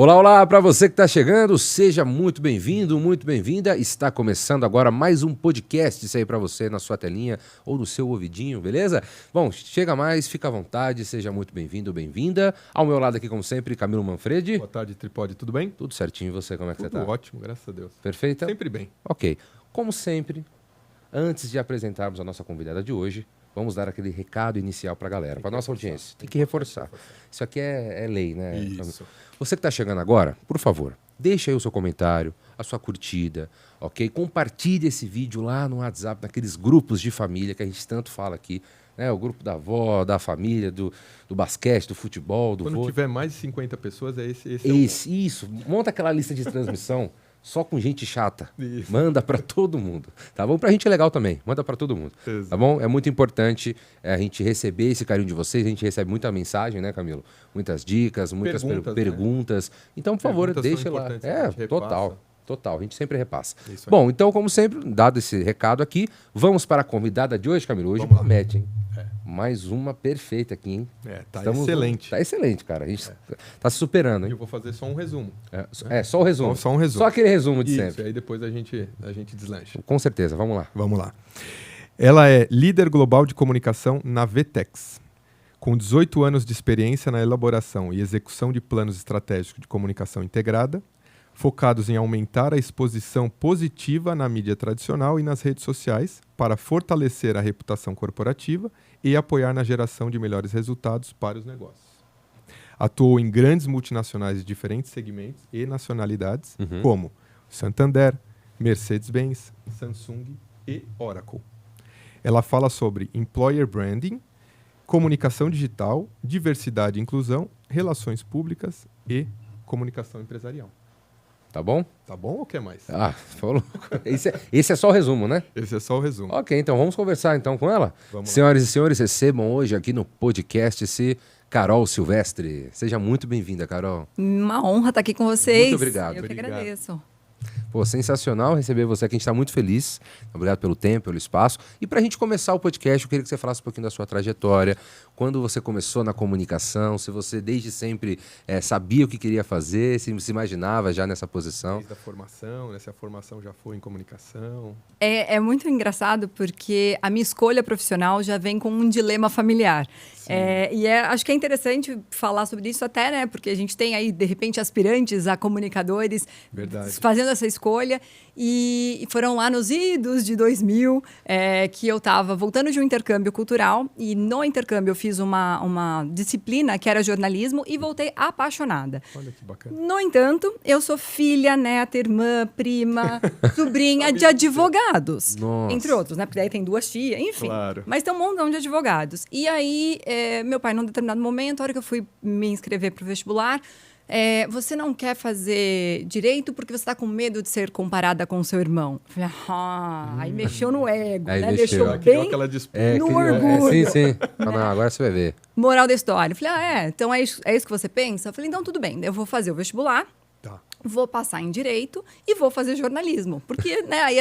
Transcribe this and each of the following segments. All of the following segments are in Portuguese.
Olá, olá, para você que está chegando, seja muito bem-vindo, muito bem-vinda. Está começando agora mais um podcast, isso aí para você na sua telinha ou no seu ouvidinho, beleza? Bom, chega mais, fica à vontade, seja muito bem-vindo, bem-vinda. Ao meu lado aqui, como sempre, Camilo Manfredi. Boa tarde, Tripode, tudo bem? Tudo certinho, e você, como é que Tudo você tá? ótimo, graças a Deus. Perfeita? Sempre bem. Ok. Como sempre, antes de apresentarmos a nossa convidada de hoje, vamos dar aquele recado inicial para a galera, para nossa audiência. Tem que reforçar. Isso aqui é lei, né? Isso. Você que está chegando agora, por favor, deixa aí o seu comentário, a sua curtida, ok? Compartilhe esse vídeo lá no WhatsApp, naqueles grupos de família que a gente tanto fala aqui, né? O grupo da avó, da família, do basquete, do futebol, do Quando vôlei. tiver mais de 50 pessoas, esse Isso, monta aquela lista de transmissão só com gente chata. Isso. Manda para todo mundo, tá bom? Pra gente é legal também, manda para todo mundo, Exato. tá bom? É muito importante a gente receber esse carinho de vocês, a gente recebe muita mensagem, né, Camilo? Muitas dicas, muitas perguntas. Então, por favor, deixa lá. Total, a gente sempre repassa. Bom, então, como sempre, dado esse recado aqui, vamos para a convidada de hoje, Camilo. Hoje promete, hein? Mais uma perfeita aqui, hein? Excelente. Tá excelente, cara. A gente tá se superando, hein? Eu vou fazer só um resumo. Só o resumo. Só um resumo. Só aquele resumo de Isso, sempre. aí depois a gente deslancha. Com certeza, vamos lá. Vamos lá. Ela é líder global de comunicação na Vtex. Com 18 anos de experiência na elaboração e execução de planos estratégicos de comunicação integrada, focados em aumentar a exposição positiva na mídia tradicional e nas redes sociais para fortalecer a reputação corporativa e apoiar na geração de melhores resultados para os negócios. Atuou em grandes multinacionais de diferentes segmentos e nacionalidades, como Santander, Mercedes-Benz, Samsung e Oracle. Ela fala sobre employer branding, comunicação digital, diversidade e inclusão, relações públicas e comunicação empresarial. Tá bom? Tá bom ou quer mais? Falou. Esse é só o resumo, né? Esse é só o resumo. Ok, então vamos conversar então com ela? Vamos lá. Senhoras e senhores, recebam hoje aqui no podcast Carol Silvestre. Seja muito bem-vinda, Carol. Uma honra estar aqui com vocês. Muito obrigado. Eu que agradeço. Pô, sensacional receber você aqui, a gente está muito feliz. Obrigado pelo tempo, pelo espaço. E para a gente começar o podcast, eu queria que você falasse um pouquinho da sua trajetória, quando você começou na comunicação, se você desde sempre sabia o que queria fazer, se imaginava já nessa posição. Desde a formação, se a formação já foi em comunicação. É muito engraçado porque a minha escolha profissional já vem com um dilema familiar. Acho que é interessante falar sobre isso até, né? Porque a gente tem aí, de repente, aspirantes a comunicadores fazendo essa escolha. E foram lá nos idos de 2000 que eu estava voltando de um intercâmbio cultural. E no intercâmbio eu fiz uma disciplina que era jornalismo e voltei apaixonada. Olha que bacana. No entanto, eu sou filha, neta, irmã, prima, sobrinha de advogados. Nossa. Entre outros, né? Porque daí tem duas tias, enfim. Claro. Mas tem um montão de advogados. E aí, meu pai, num determinado momento, a hora que eu fui me inscrever para o vestibular, você não quer fazer direito porque você está com medo de ser comparada com o seu irmão. Eu falei, aí mexeu no ego, Aí né? mexeu. Deixou bem aquela disputa. no orgulho. Sim. Não, agora você vai ver. Moral da história. Eu falei, então é isso que você pensa? Eu falei, então tudo bem, eu vou fazer o vestibular, vou passar em Direito e vou fazer jornalismo. Porque, né, aí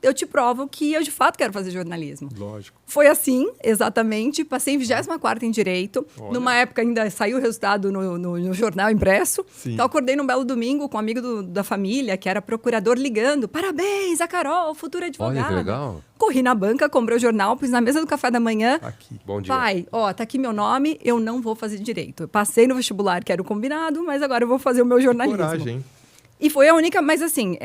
eu te provo que eu, de fato, quero fazer jornalismo. Lógico. Foi assim, exatamente. Passei em 24ª em Direito. Olha. Numa época ainda saiu o resultado no jornal impresso. Sim. Então, acordei num belo domingo com um amigo da família, que era procurador, ligando. Parabéns, a Carol, futura advogada. Olha que legal. Corri na banca, comprei o jornal, pus na mesa do café da manhã. Aqui. Bom dia. Pai, tá aqui meu nome, eu não vou fazer Direito. Eu passei no vestibular, que era o combinado, mas agora eu vou fazer o meu jornalismo. Coragem, hein? E foi a única, mas assim,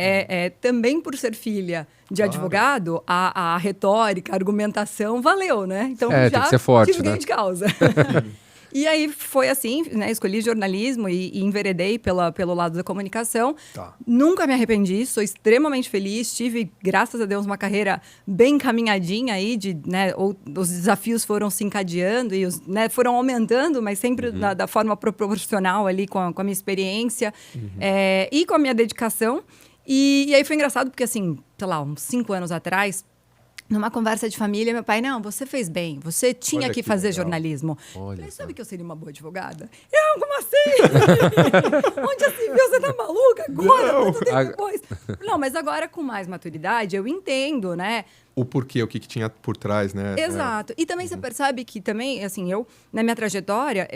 também por ser filha de advogado, a retórica, a argumentação valeu, né? Então tem já que ser forte, tive né? ganho de causa. E aí foi assim, né? Escolhi jornalismo e enveredei pelo lado da comunicação. Nunca me arrependi, sou extremamente feliz. Tive, graças a Deus, uma carreira bem encaminhadinha aí, os desafios foram se encadeando e foram aumentando, mas sempre da forma proporcional ali com a minha experiência e com a minha dedicação. E aí foi engraçado porque, assim, sei lá, uns 5 anos atrás, numa conversa de família, meu pai, não, você fez bem, você tinha que fazer jornalismo. Falei, sabe que eu seria uma boa advogada? Como assim? Onde já se viu? Você tá maluca? Agora? Quanto tempo depois? Não, mas agora com mais maturidade, eu entendo, né? O porquê, o que tinha por trás, né? Exato. E também você percebe que também, assim, eu, na minha trajetória,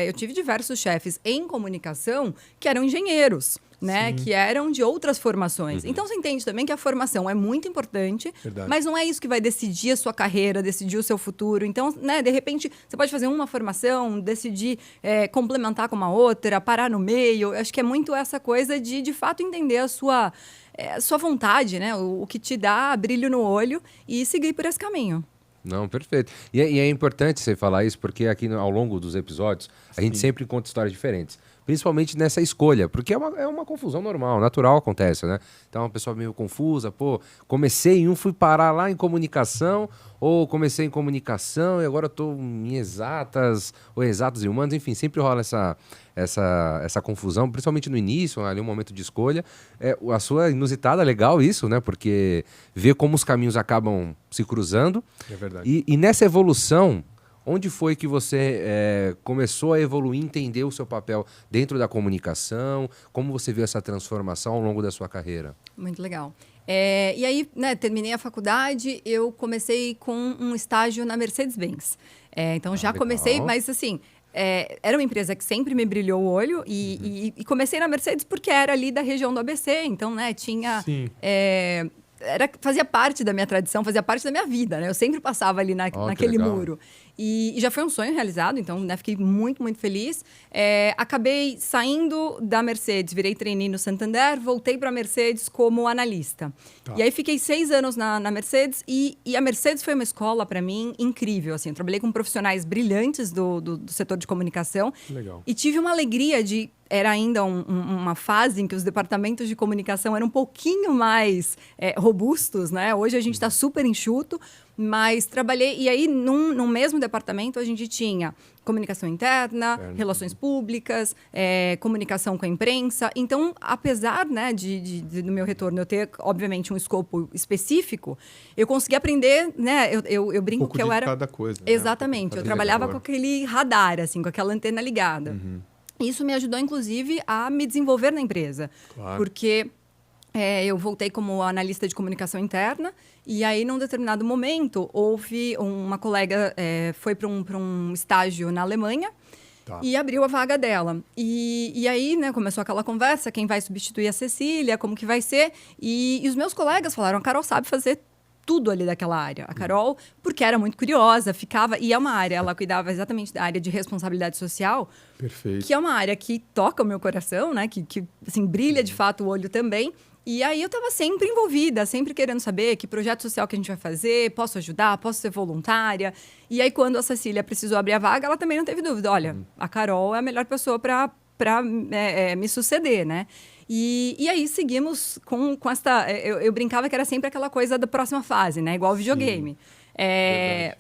eu tive diversos chefes em comunicação que eram engenheiros, né? Que eram de outras formações. Então, você entende também que a formação é muito importante, mas não é isso que vai decidir a sua carreira, decidir o seu futuro. Então, né, de repente, você pode fazer uma formação, decidir complementar com uma outra, parar no meio. Eu acho que é muito essa coisa de fato, entender a sua vontade, né? O que te dá brilho no olho e seguir por esse caminho. Não, perfeito. E é importante você falar isso, porque aqui ao longo dos episódios, a gente sempre conta histórias diferentes. Principalmente nessa escolha, porque é uma confusão normal, natural acontece, né? Então, uma pessoa meio confusa, comecei em fui parar lá em comunicação, ou comecei em comunicação e agora estou em exatas, ou exatas e humanas, enfim, sempre rola essa confusão, principalmente no início, ali um momento de escolha. A sua inusitada, legal isso, né? Porque ver como os caminhos acabam se cruzando. É verdade. E nessa evolução, onde foi que você começou a evoluir, entender o seu papel dentro da comunicação? Como você viu essa transformação ao longo da sua carreira? Muito legal. E aí, né, terminei a faculdade, eu comecei com um estágio na Mercedes-Benz. Então, já legal. Comecei, mas assim... era uma empresa que sempre me brilhou o olho e comecei na Mercedes porque era ali da região do ABC. Então, né, tinha... fazia parte da minha tradição, fazia parte da minha vida, né? Eu sempre passava ali naquele muro. E já foi um sonho realizado, então, né, fiquei muito, muito feliz. Acabei saindo da Mercedes, virei trainee no Santander, voltei para a Mercedes como analista. E aí fiquei 6 anos na Mercedes e a Mercedes foi uma escola, para mim, incrível. Assim, eu trabalhei com profissionais brilhantes do setor de comunicação. Legal. E tive uma alegria de... Era ainda uma fase em que os departamentos de comunicação eram um pouquinho mais robustos, né? Hoje a gente está super enxuto, mas trabalhei... E aí, num mesmo departamento, a gente tinha comunicação interna, relações públicas, comunicação com a imprensa. Então, apesar, né, do meu retorno eu ter, obviamente, um escopo específico, eu consegui aprender, né? Eu brinco que eu era... cada coisa. Exatamente. Eu trabalhava com aquele radar, assim, com aquela antena ligada. Isso me ajudou, inclusive, a me desenvolver na empresa. Claro. Porque eu voltei como analista de comunicação interna e aí, num determinado momento, houve uma colega foi para um estágio na Alemanha e abriu a vaga dela. E aí, né, começou aquela conversa, quem vai substituir a Cecília, como que vai ser. E os meus colegas falaram, a Carol sabe fazer tudo ali daquela área. A Carol, porque era muito curiosa, ficava... E é uma área, ela cuidava exatamente da área de responsabilidade social. Perfeito. Que é uma área que toca o meu coração, né? Que assim, brilha de fato o olho também. E aí eu estava sempre envolvida, sempre querendo saber que projeto social que a gente vai fazer, posso ajudar, posso ser voluntária. E aí, quando a Cecília precisou abrir a vaga, ela também não teve dúvida. Olha, a Carol é a melhor pessoa para me suceder, né? E aí seguimos com essa... Eu brincava que era sempre aquela coisa da próxima fase, né? Igual o videogame.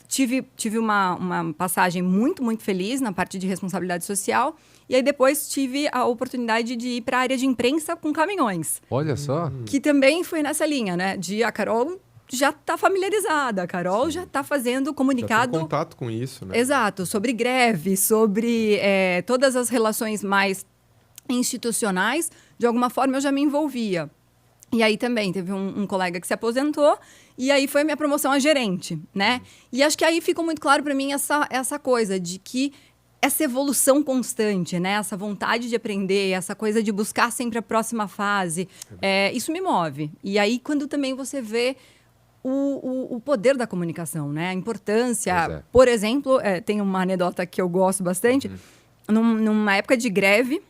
Tive uma passagem muito, muito feliz na parte de responsabilidade social. E aí depois tive a oportunidade de ir para a área de imprensa com caminhões. Olha só. Que também foi nessa linha, né? A Carol já está familiarizada. A Carol já está fazendo comunicado... Já tem contato com isso, né? Exato. Sobre greve, sobre todas as relações mais institucionais. De alguma forma, eu já me envolvia. E aí também teve um colega que se aposentou e aí foi a minha promoção a gerente, né? E acho que aí ficou muito claro para mim essa coisa de que essa evolução constante, né? Essa vontade de aprender, essa coisa de buscar sempre a próxima fase, isso me move. E aí quando também você vê o poder da comunicação, né? A importância. Por exemplo, tem uma anedota que eu gosto bastante. Numa época de greve,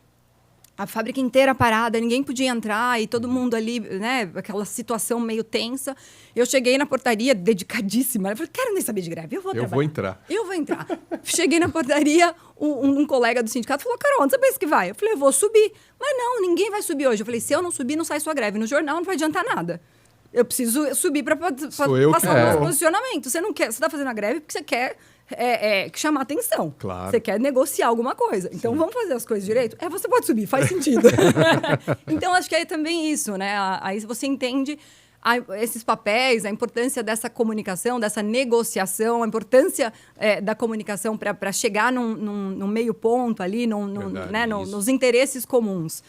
a fábrica inteira parada, ninguém podia entrar e todo mundo ali, né? Aquela situação meio tensa. Eu cheguei na portaria, dedicadíssima. Eu falei, quero nem saber de greve, eu vou trabalhar. Eu vou entrar. Cheguei na portaria, um colega do sindicato falou, Carol, onde você pensa que vai? Eu falei, eu vou subir. Mas não, ninguém vai subir hoje. Eu falei, se eu não subir, não sai sua greve. No jornal não vai adiantar nada. Eu preciso subir para passar o meu posicionamento. Você não quer, você está fazendo a greve porque você quer chamar atenção. Claro. Você quer negociar alguma coisa. Então, vamos fazer as coisas direito? Você pode subir, faz sentido. Então, acho que é também isso, né? Aí você entende esses papéis, a importância dessa comunicação, dessa negociação, a importância da comunicação para chegar num meio ponto ali, né, nos interesses comuns.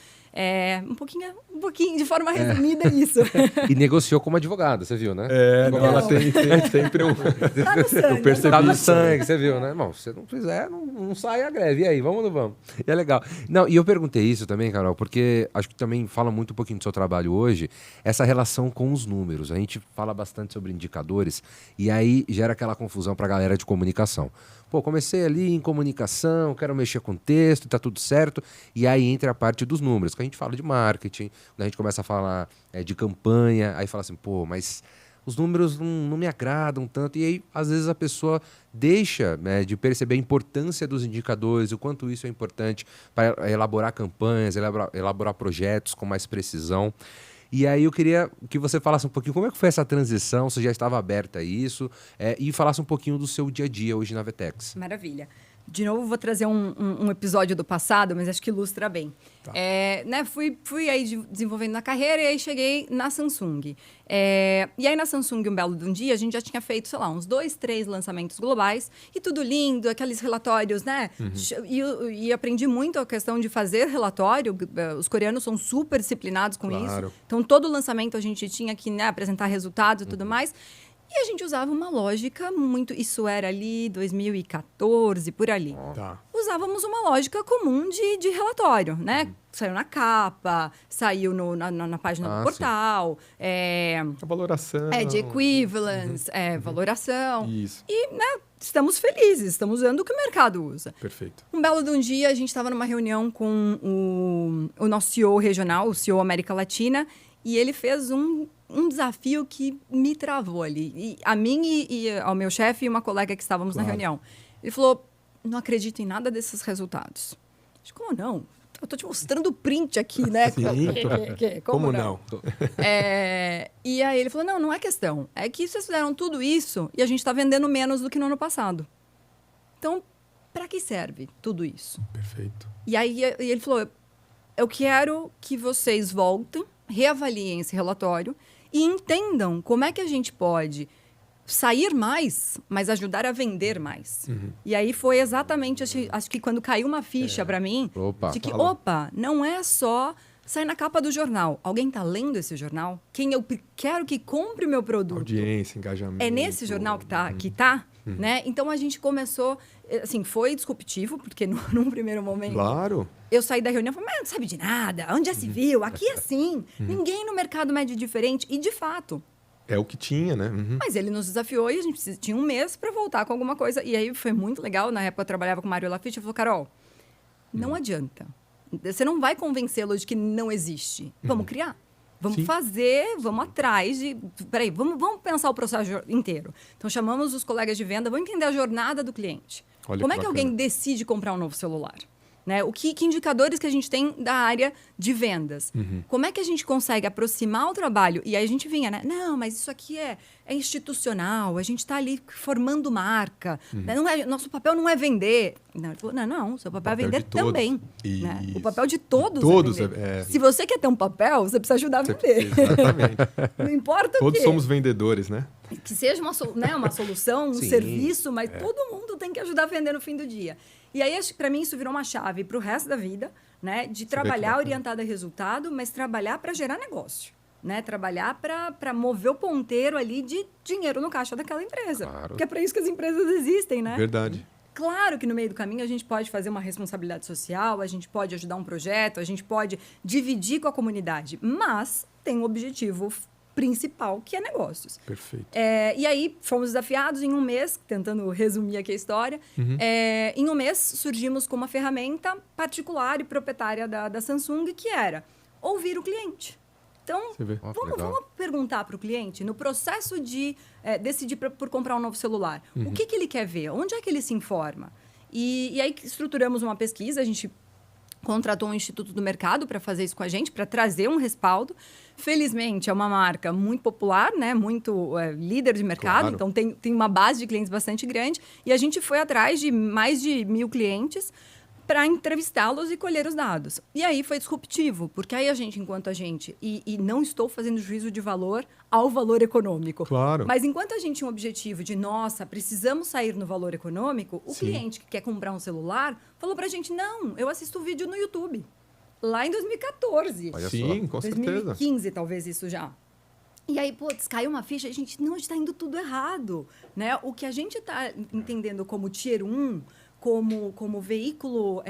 Um pouquinho de forma resumida isso. E negociou como advogada, você viu, né? Ela tem sempre um... Tá no sangue. Tá no sangue, você viu, né? Bom, se você não fizer, não sai a greve. E aí, vamos ou não vamos? E é legal. Não, e eu perguntei isso também, Carol, porque acho que também fala muito um pouquinho do seu trabalho hoje, essa relação com os números. A gente fala bastante sobre indicadores e aí gera aquela confusão pra galera de comunicação. Pô, comecei ali em comunicação, quero mexer com texto, tá tudo certo. E aí entra a parte dos números, que a gente fala de marketing, a gente começa a falar de campanha, aí fala assim, pô, mas os números não me agradam tanto. E aí, às vezes, a pessoa deixa, né, de perceber a importância dos indicadores, o quanto isso é importante para elaborar campanhas, elaborar projetos com mais precisão. E aí eu queria que você falasse um pouquinho como é que foi essa transição, se já estava aberta a isso, e falasse um pouquinho do seu dia a dia hoje na VTEX. Maravilha. De novo, vou trazer um episódio do passado, mas acho que ilustra bem. Tá. Né, fui aí desenvolvendo na carreira e aí cheguei na Samsung. E aí na Samsung, um belo de um dia, a gente já tinha feito, sei lá, uns 2, 3 lançamentos globais e tudo lindo, aqueles relatórios, né? Uhum. E aprendi muito a questão de fazer relatório. Os coreanos são super disciplinados com isso. Então, todo lançamento a gente tinha que, né, apresentar resultados e tudo mais. E a gente usava uma lógica muito... Isso era ali 2014, por ali. Tá. Usávamos uma lógica comum de relatório, né? Saiu na capa, saiu na página do portal. A valoração. De equivalence, valoração. Isso. E, né, estamos felizes, estamos usando o que o mercado usa. Perfeito. Um belo de um dia, a gente estava numa reunião com o nosso CEO regional, o CEO América Latina, e ele fez um desafio que me travou ali. A mim e ao meu chefe e uma colega que estávamos na reunião. Ele falou, não acredito em nada desses resultados. Eu disse, como não? Eu estou te mostrando o print aqui, né? Sim. Como não? E aí ele falou, não é questão. É que vocês fizeram tudo isso e a gente está vendendo menos do que no ano passado. Então, para que serve tudo isso? Perfeito. E aí ele falou, eu quero que vocês voltem, reavaliem esse relatório e entendam como é que a gente pode sair mais, mas ajudar a vender mais. Uhum. E aí foi exatamente, acho que quando caiu uma ficha para mim, de que, não é só sair na capa do jornal. Alguém está lendo esse jornal? Quem eu quero que compre o meu produto? Audiência, engajamento. É nesse jornal que tá, né? Então, a gente começou... Assim, foi disruptivo, porque num primeiro momento... Claro. Eu saí da reunião e falei, mas não sabe de nada, onde já se viu? Aqui é assim. Ninguém no mercado mede diferente. E, de fato... É o que tinha, né? Mas ele nos desafiou e a gente tinha um mês para voltar com alguma coisa. E aí foi muito legal. Na época eu trabalhava com o Mário Lafitte. Ele falou, Carol, não adianta. Você não vai convencê-lo de que não existe. Vamos criar. Vamos fazer, vamos atrás de... Peraí, vamos pensar o processo inteiro. Então, chamamos os colegas de venda, vamos entender a jornada do cliente. Olha como é que alguém decide comprar um novo celular? Né? Que indicadores que a gente tem da área de vendas? Como é que a gente consegue aproximar o trabalho? E aí a gente vinha, né? Não, mas isso aqui é institucional, a gente está ali formando marca. Né? Nosso papel não é vender. Não, ele falou, não, seu papel é vender também. Né? O papel de todos é vender. Se você quer ter um papel, você precisa ajudar a vender. Exatamente. Não importa o quê. Todos somos vendedores, né? Que seja uma solução, um serviço, mas todo mundo tem que ajudar a vender no fim do dia. E aí, para mim, isso virou uma chave para o resto da vida, né? De trabalhar orientado a resultado, mas trabalhar para gerar negócio. Né? Trabalhar para mover o ponteiro ali de dinheiro no caixa daquela empresa. Claro. Porque é para isso que as empresas existem, né? Verdade. Claro que no meio do caminho a gente pode fazer uma responsabilidade social, a gente pode ajudar um projeto, a gente pode dividir com a comunidade, mas tem um objetivo principal, que é negócios. Perfeito. E aí, fomos desafiados em um mês, tentando resumir aqui a história, em um mês surgimos com uma ferramenta particular e proprietária da Samsung, que era ouvir o cliente. Então, vamos perguntar para o cliente, no processo de decidir por comprar um novo celular, o que ele quer ver? Onde é que ele se informa? E aí, estruturamos uma pesquisa, a gente contratou um instituto do mercado para fazer isso com a gente, para trazer um respaldo. Felizmente, é uma marca muito popular, né? Muito líder de mercado, então tem uma base de clientes bastante grande. E a gente foi atrás de mais de 1.000 clientes para entrevistá-los e colher os dados. E aí foi disruptivo, porque aí enquanto a gente, e não estou fazendo juízo de valor ao valor econômico, claro. Mas enquanto a gente tinha um objetivo de, nossa, precisamos sair no valor econômico, o cliente que quer comprar um celular falou para a gente, não, eu assisto o vídeo no YouTube. Lá em 2014. Sim, com certeza. 2015, talvez, isso já. E aí, caiu uma ficha, a gente, não, está indo tudo errado. Né? O que a gente está entendendo como Tier 1, como veículo,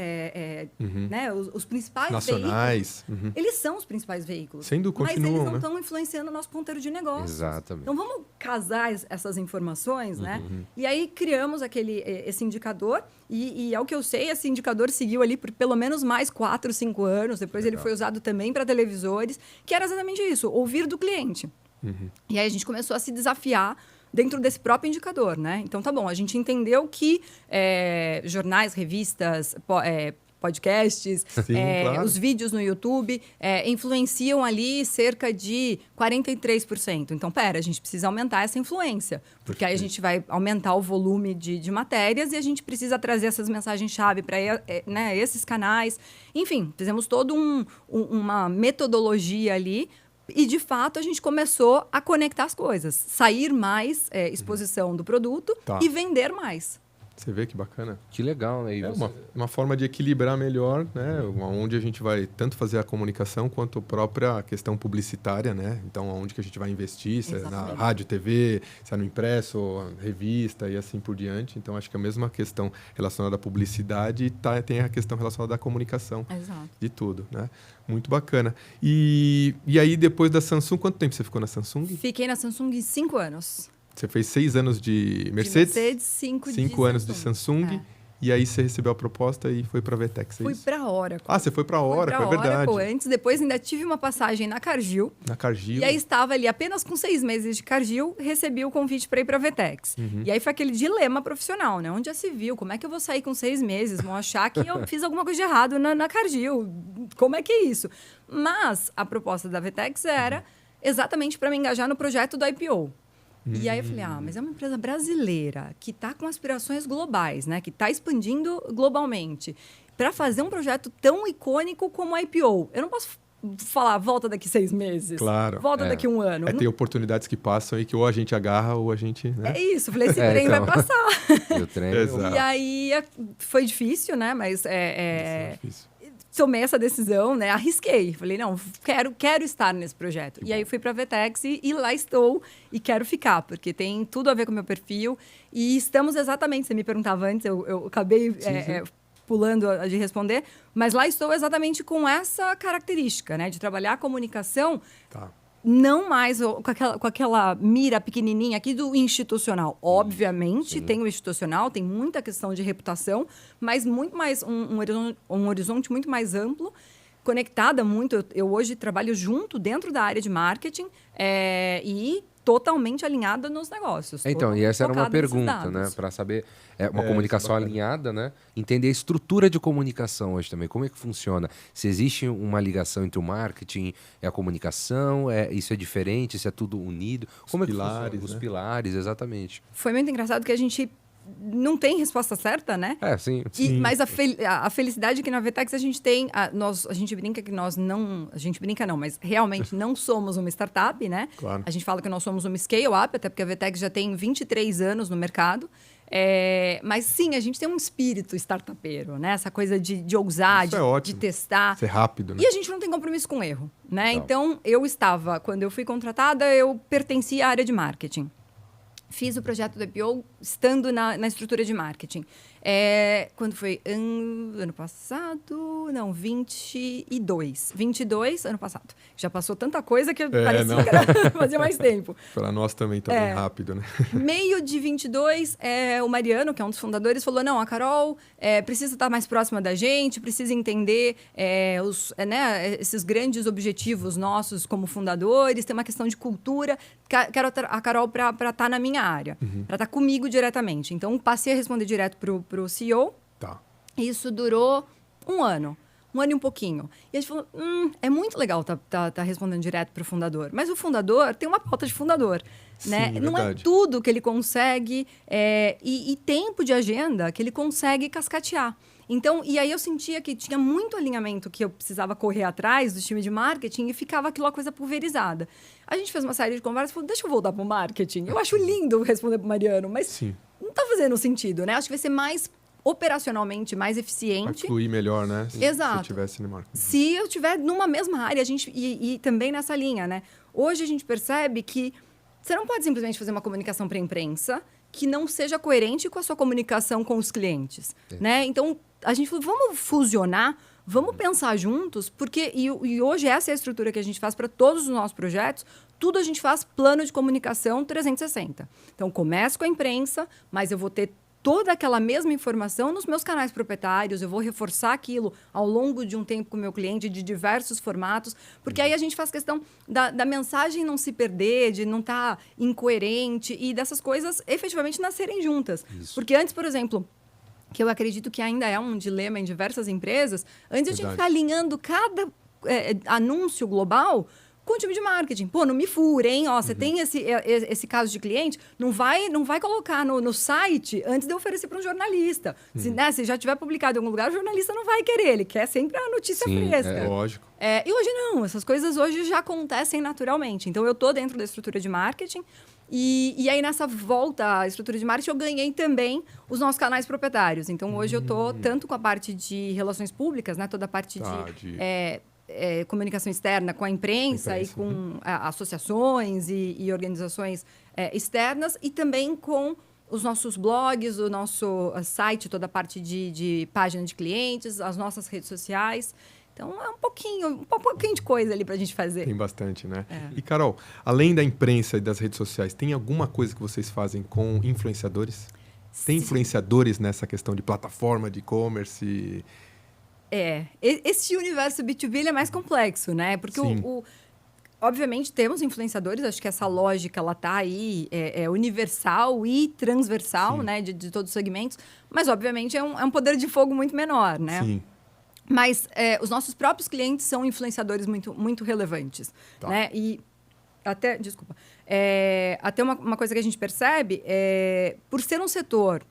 né? os principais nacionais, veículos, eles são os principais veículos. Sendo continuam, mas eles não estão influenciando o nosso ponteiro de negócios. Exatamente. Então, vamos casar essas informações, né? E aí, criamos esse indicador, e ao que eu sei, esse indicador seguiu ali por pelo menos mais 4, 5 anos. Depois ele foi usado também para televisores, que era exatamente isso, ouvir do cliente. E aí, a gente começou a se desafiar dentro desse próprio indicador, né? Então, tá bom, a gente entendeu que jornais, revistas, podcasts, Sim, claro. os vídeos no YouTube influenciam ali cerca de 43%. Então, a gente precisa aumentar essa influência, porque aí a gente vai aumentar o volume de matérias e a gente precisa trazer essas mensagens-chave para esses canais. Enfim, fizemos toda uma metodologia ali. E, de fato, a gente começou a conectar as coisas. Sair mais exposição do produto e vender mais. Você vê que bacana? Que legal, né? Uma forma de equilibrar melhor, né? Onde a gente vai tanto fazer a comunicação quanto a própria questão publicitária, né? Então, onde que a gente vai investir, se é na rádio, TV, se é no impresso, revista e assim por diante. Então, acho que a mesma questão relacionada à publicidade tem a questão relacionada à comunicação. Exato. De tudo, né? Muito bacana. E aí, depois da Samsung, quanto tempo você ficou na Samsung? Fiquei na Samsung 5 anos. Você fez 6 anos de Mercedes? De Mercedes, 5 anos de Samsung. E aí você recebeu a proposta e foi para a VTEX, Fui para a Oracle. Você foi para a Oracle, é verdade. Antes, depois ainda tive uma passagem na Cargill. E aí estava ali apenas com 6 meses de Cargill, recebi o convite para ir para a VTEX. E aí foi aquele dilema profissional, né? Onde já se viu? Como é que eu vou sair com 6 meses? Vão achar que eu fiz alguma coisa de errado na Cargill. Como é que é isso? Mas a proposta da VTEX era exatamente para me engajar no projeto do IPO. E aí eu falei, mas é uma empresa brasileira que está com aspirações globais, né? Que está expandindo globalmente. Para fazer um projeto tão icônico como a IPO, eu não posso falar, volta daqui 6 meses. Claro. Volta daqui 1 ano. Tem oportunidades que passam e que ou a gente agarra ou a gente... Né? É isso. Falei, esse trem vai passar. O trem. E aí foi difícil, né? Mas é difícil. Tomei essa decisão, né? Arrisquei. Falei, não, quero estar nesse projeto. E aí fui para a VTEX e lá estou e quero ficar, porque tem tudo a ver com o meu perfil. E estamos exatamente, você me perguntava antes, eu acabei pulando de responder, mas lá estou exatamente com essa característica, né? De trabalhar a comunicação... Não mais com aquela mira pequenininha aqui do institucional. Obviamente, tem o institucional, tem muita questão de reputação, mas muito mais um horizonte muito mais amplo, conectada muito. Eu hoje trabalho junto dentro da área de marketing e totalmente alinhada nos negócios. Então, e essa era uma pergunta, né? Para saber, uma comunicação alinhada, né? Entender a estrutura de comunicação hoje também. Como é que funciona? Se existe uma ligação entre o marketing e a comunicação, isso é diferente, isso é tudo unido? Como Os pilares, funciona? Os pilares, exatamente. Foi muito engraçado que a gente não tem resposta certa, né? Sim. Mas a felicidade é que na VTEX a gente tem... A gente brinca que nós não... A gente brinca não, mas realmente não somos uma startup, né? Claro. A gente fala que nós somos uma scale-up, até porque a VTEX já tem 23 anos no mercado. Mas sim, a gente tem um espírito startupeiro, né? Essa coisa de ousar, de testar. Ser rápido, né? E a gente não tem compromisso com erro, né? Então, quando eu fui contratada, eu pertencia à área de marketing. Fiz o projeto do IPO estando na estrutura de marketing. Quando foi? Ano passado? Não, 22. 22, ano passado. Já passou tanta coisa que parecia que fazia mais tempo. Para nós também tá bem rápido, né? Meio de 22, o Mariano, que é um dos fundadores, falou, não, a Carol precisa estar mais próxima da gente, precisa entender esses grandes objetivos nossos como fundadores, tem uma questão de cultura. Quero a Carol para estar na minha área, para estar comigo diretamente. Então, passei a responder direto para o CEO. Isso durou 1 ano. 1 ano e um pouquinho. E a gente falou, é muito legal tá respondendo direto para o fundador. Mas o fundador tem uma pauta de fundador. Né? Sim, não é tudo que ele consegue e tempo de agenda que ele consegue cascatear. Então, e aí eu sentia que tinha muito alinhamento que eu precisava correr atrás do time de marketing e ficava aquela coisa pulverizada. A gente fez uma série de conversas e falou, deixa eu voltar para o marketing. Eu acho lindo responder para o Mariano, mas Sim. não está fazendo sentido, né? Acho que vai ser mais operacionalmente mais eficiente. Vai fluir melhor, né? Exato. Se eu tivesse no marketing. Se eu estiver numa mesma área, e também nessa linha, né? Hoje a gente percebe que você não pode simplesmente fazer uma comunicação para a imprensa que não seja coerente com a sua comunicação com os clientes, né? Então, a gente falou, vamos fusionar, vamos pensar juntos, porque e hoje essa é a estrutura que a gente faz para todos os nossos projetos. Tudo a gente faz plano de comunicação 360. Então, começo com a imprensa, mas eu vou ter toda aquela mesma informação nos meus canais proprietários, eu vou reforçar aquilo ao longo de um tempo com o meu cliente, de diversos formatos, porque aí a gente faz questão da mensagem não se perder, de não estar incoerente e dessas coisas efetivamente nascerem juntas. Isso. Porque antes, por exemplo, que eu acredito que ainda é um dilema em diversas empresas, antes eu tinha que ficar alinhando cada anúncio global com o time de marketing. Pô, não me fure, hein? Ó, você tem esse caso de cliente, não vai colocar no site antes de oferecer para um jornalista. Se já tiver publicado em algum lugar, o jornalista não vai querer. Ele quer sempre a notícia fresca. É lógico. E hoje não. Essas coisas hoje já acontecem naturalmente. Então, eu estou dentro da estrutura de marketing e aí, nessa volta à estrutura de marketing, eu ganhei também os nossos canais proprietários. Então, hoje eu estou tanto com a parte de relações públicas, né? Toda a parte comunicação externa com a imprensa e com associações e organizações externas e também com os nossos blogs, o nosso site, toda a parte de página de clientes, as nossas redes sociais. Então, é um pouquinho de coisa ali para a gente fazer. Tem bastante, né? E, Carol, além da imprensa e das redes sociais, tem alguma coisa que vocês fazem com influenciadores? Tem influenciadores nessa questão de plataforma, de e-commerce? Esse universo B2B ele é mais complexo, né? Porque obviamente temos influenciadores, acho que essa lógica ela tá aí, é universal e transversal, né? De todos os segmentos, mas obviamente é um poder de fogo muito menor, né? Sim. Mas os nossos próprios clientes são influenciadores muito, muito relevantes, né? E até, desculpa, até uma coisa que a gente percebe, por ser um setor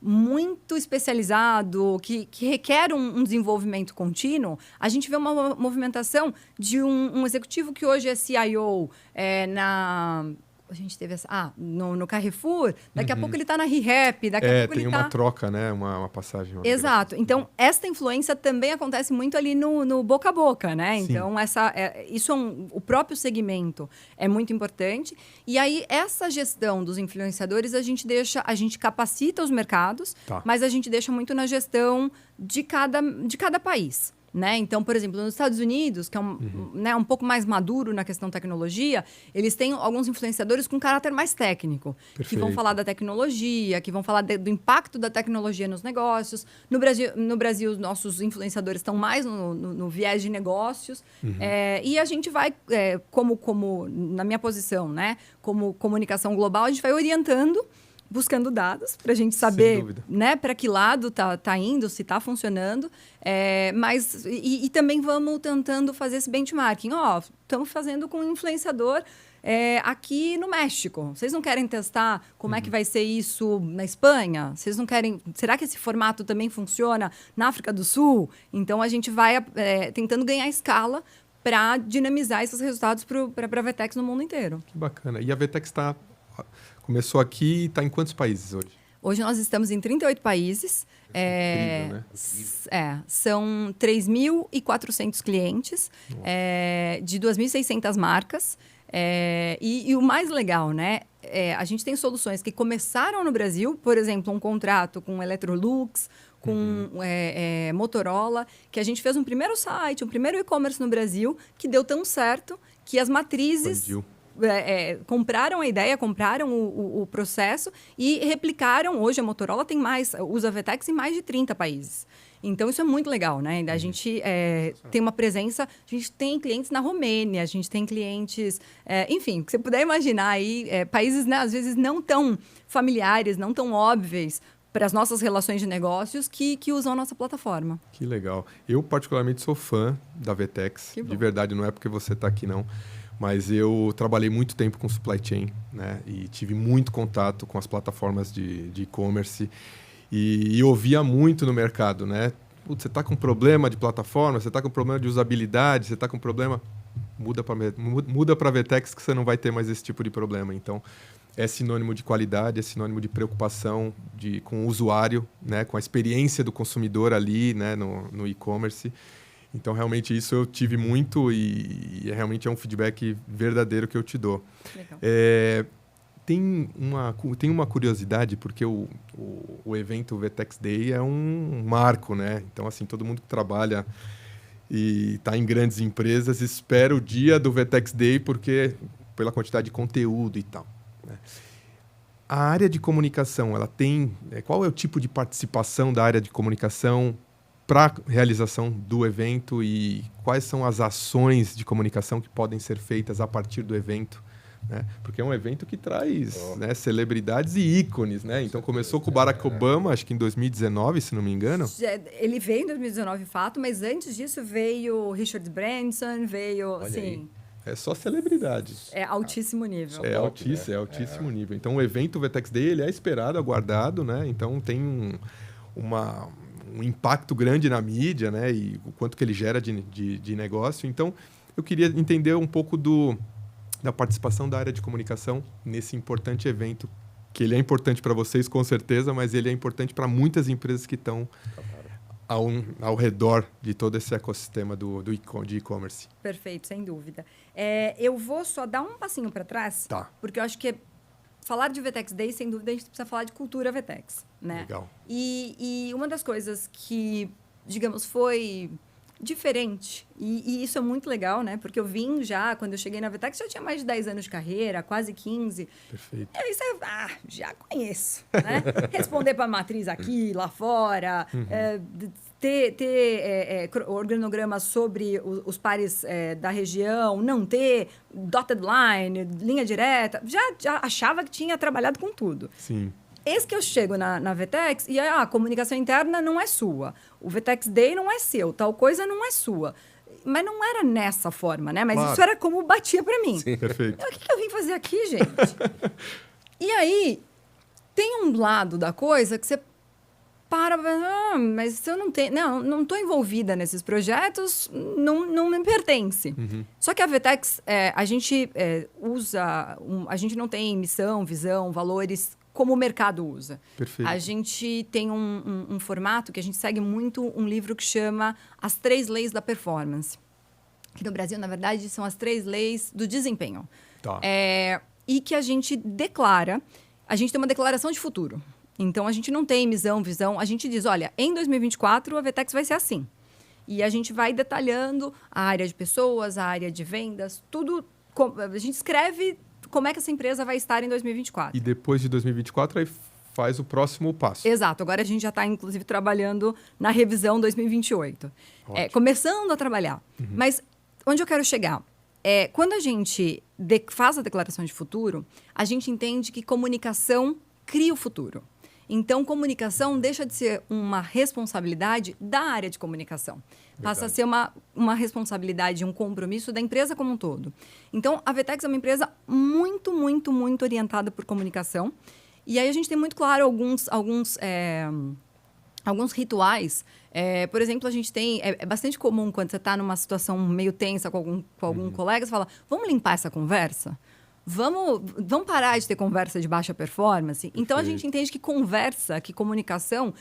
muito especializado, que requer um desenvolvimento contínuo, a gente vê uma movimentação de um executivo que hoje é CIO a gente teve no Carrefour, daqui a pouco ele está na ReHap, daqui a pouco ele tem uma troca, né? Uma passagem. Exato. Então, esta influência também acontece muito ali no boca a boca, né? Sim. Então, isso o próprio segmento é muito importante. E aí, essa gestão dos influenciadores, a gente capacita os mercados, mas a gente deixa muito na gestão de cada país. Né? Então, por exemplo, nos Estados Unidos, que é um pouco mais maduro na questão tecnologia, eles têm alguns influenciadores com caráter mais técnico, que vão falar da tecnologia, que vão falar do impacto da tecnologia nos negócios. No Brasil, os nossos influenciadores estão mais no viés de negócios. E a gente vai, como na minha posição, né? Como comunicação global, a gente vai orientando, buscando dados para a gente saber, né, para que lado tá indo, se está funcionando. Mas também vamos tentando fazer esse benchmarking. Estamos fazendo com um influenciador aqui no México. Vocês não querem testar como é que vai ser isso na Espanha? Vocês não querem... Será que esse formato também funciona na África do Sul? Então, a gente vai tentando ganhar escala para dinamizar esses resultados para a VTEX no mundo inteiro. Que bacana. E a VTEX começou aqui e está em quantos países hoje? Hoje nós estamos em 38 países. Incrível, né? São 3.400 clientes, de 2.600 marcas. E o mais legal, né? A gente tem soluções que começaram no Brasil, por exemplo, um contrato com Electrolux, com Motorola, que a gente fez um primeiro site, um primeiro e-commerce no Brasil, que deu tão certo que as matrizes... compraram a ideia, compraram o processo e replicaram. Hoje a Motorola usa a VTEX em mais de 30 países. Então, isso é muito legal, né? A gente tem uma presença... A gente tem clientes na Romênia, a gente tem clientes... enfim, que você puder imaginar aí, países, né, às vezes, não tão familiares, não tão óbvios para as nossas relações de negócios que usam a nossa plataforma. Que legal. Eu, particularmente, sou fã da VTEX. De verdade, não é porque você está aqui, não. Mas eu trabalhei muito tempo com supply chain, né? E tive muito contato com as plataformas de e-commerce. E ouvia muito no mercado, né? Putz, você está com problema de plataforma, você está com problema de usabilidade, você está com problema... Muda para a VTEX que você não vai ter mais esse tipo de problema. Então, é sinônimo de qualidade, é sinônimo de preocupação com o usuário, né? Com a experiência do consumidor ali, né? No e-commerce. Então, realmente, isso eu tive muito e realmente é um feedback verdadeiro que eu te dou. Legal. Tem uma curiosidade, porque o evento VTEX Day é um marco, né? Então, assim, todo mundo que trabalha e está em grandes empresas espera o dia do VTEX Day porque pela quantidade de conteúdo e tal, né? A área de comunicação, ela tem... Qual é o tipo de participação da área de comunicação para a realização do evento e quais são as ações de comunicação que podem ser feitas a partir do evento? Né? Porque é um evento que traz né, celebridades e ícones, né? Então começou com o Barack Obama, acho que em 2019, se não me engano. Ele veio em 2019, fato, mas antes disso veio Richard Branson, veio, assim... É só celebridade. É altíssimo nível. É altíssimo nível. Então o evento VTEX Day ele é esperado, aguardado, né? Então tem um impacto grande na mídia, né? E o quanto que ele gera de negócio. Então eu queria entender um pouco da participação da área de comunicação nesse importante evento, que ele é importante para vocês, com certeza, mas ele é importante para muitas empresas que estão ao redor de todo esse ecossistema de e-commerce. Perfeito, sem dúvida. Eu vou só dar um passinho para trás, porque eu acho que falar de VTEX Day, sem dúvida, a gente precisa falar de cultura VTEX, né? Legal. E uma das coisas que, digamos, foi... diferente. E isso é muito legal, né? Porque eu vim já, quando eu cheguei na VTEX, já tinha mais de 10 anos de carreira, quase 15. Perfeito. Isso já conheço, né? Responder para a matriz aqui, lá fora, ter organogramas sobre os pares da região, não ter dotted line, linha direta. Já achava que tinha trabalhado com tudo. Sim. Eis que eu chego na VTEX e a comunicação interna não é sua. O VTEX Day não é seu, tal coisa não é sua. Mas não era nessa forma, né? Mas claro. Isso era como batia para mim. Sim, perfeito. O que eu vim fazer aqui, gente? E aí, tem um lado da coisa que você mas se eu não tenho... Não estou envolvida nesses projetos, não me pertence. Só que a VTEX, a gente usa... a gente não tem missão, visão, valores... como o mercado usa. Perfeito. A gente tem um formato que a gente segue muito um livro que chama As 3 Leis da Performance. Que no Brasil, na verdade, são as 3 leis do desempenho. Tá. E que a gente declara... A gente tem uma declaração de futuro. Então, a gente não tem missão, visão. A gente diz, olha, em 2024, a VTEX vai ser assim. E a gente vai detalhando a área de pessoas, a área de vendas, tudo... A gente escreve... como é que essa empresa vai estar em 2024. E depois de 2024, aí faz o próximo passo. Exato. Agora a gente já está, inclusive, trabalhando na revisão 2028. Começando a trabalhar. Mas onde eu quero chegar? Quando a gente faz a declaração de futuro, a gente entende que comunicação cria o futuro. Então, comunicação deixa de ser uma responsabilidade da área de comunicação. Verdade. Passa a ser uma responsabilidade, um compromisso da empresa como um todo. Então, a VTEX é uma empresa muito, muito, muito orientada por comunicação. E aí a gente tem muito claro alguns rituais. Por exemplo, a gente tem... É bastante comum quando você está numa situação meio tensa com algum colega, você fala, vamos limpar essa conversa? Vamos parar de ter conversa de baixa performance? Perfeito. Então, a gente entende que conversa, que comunicação,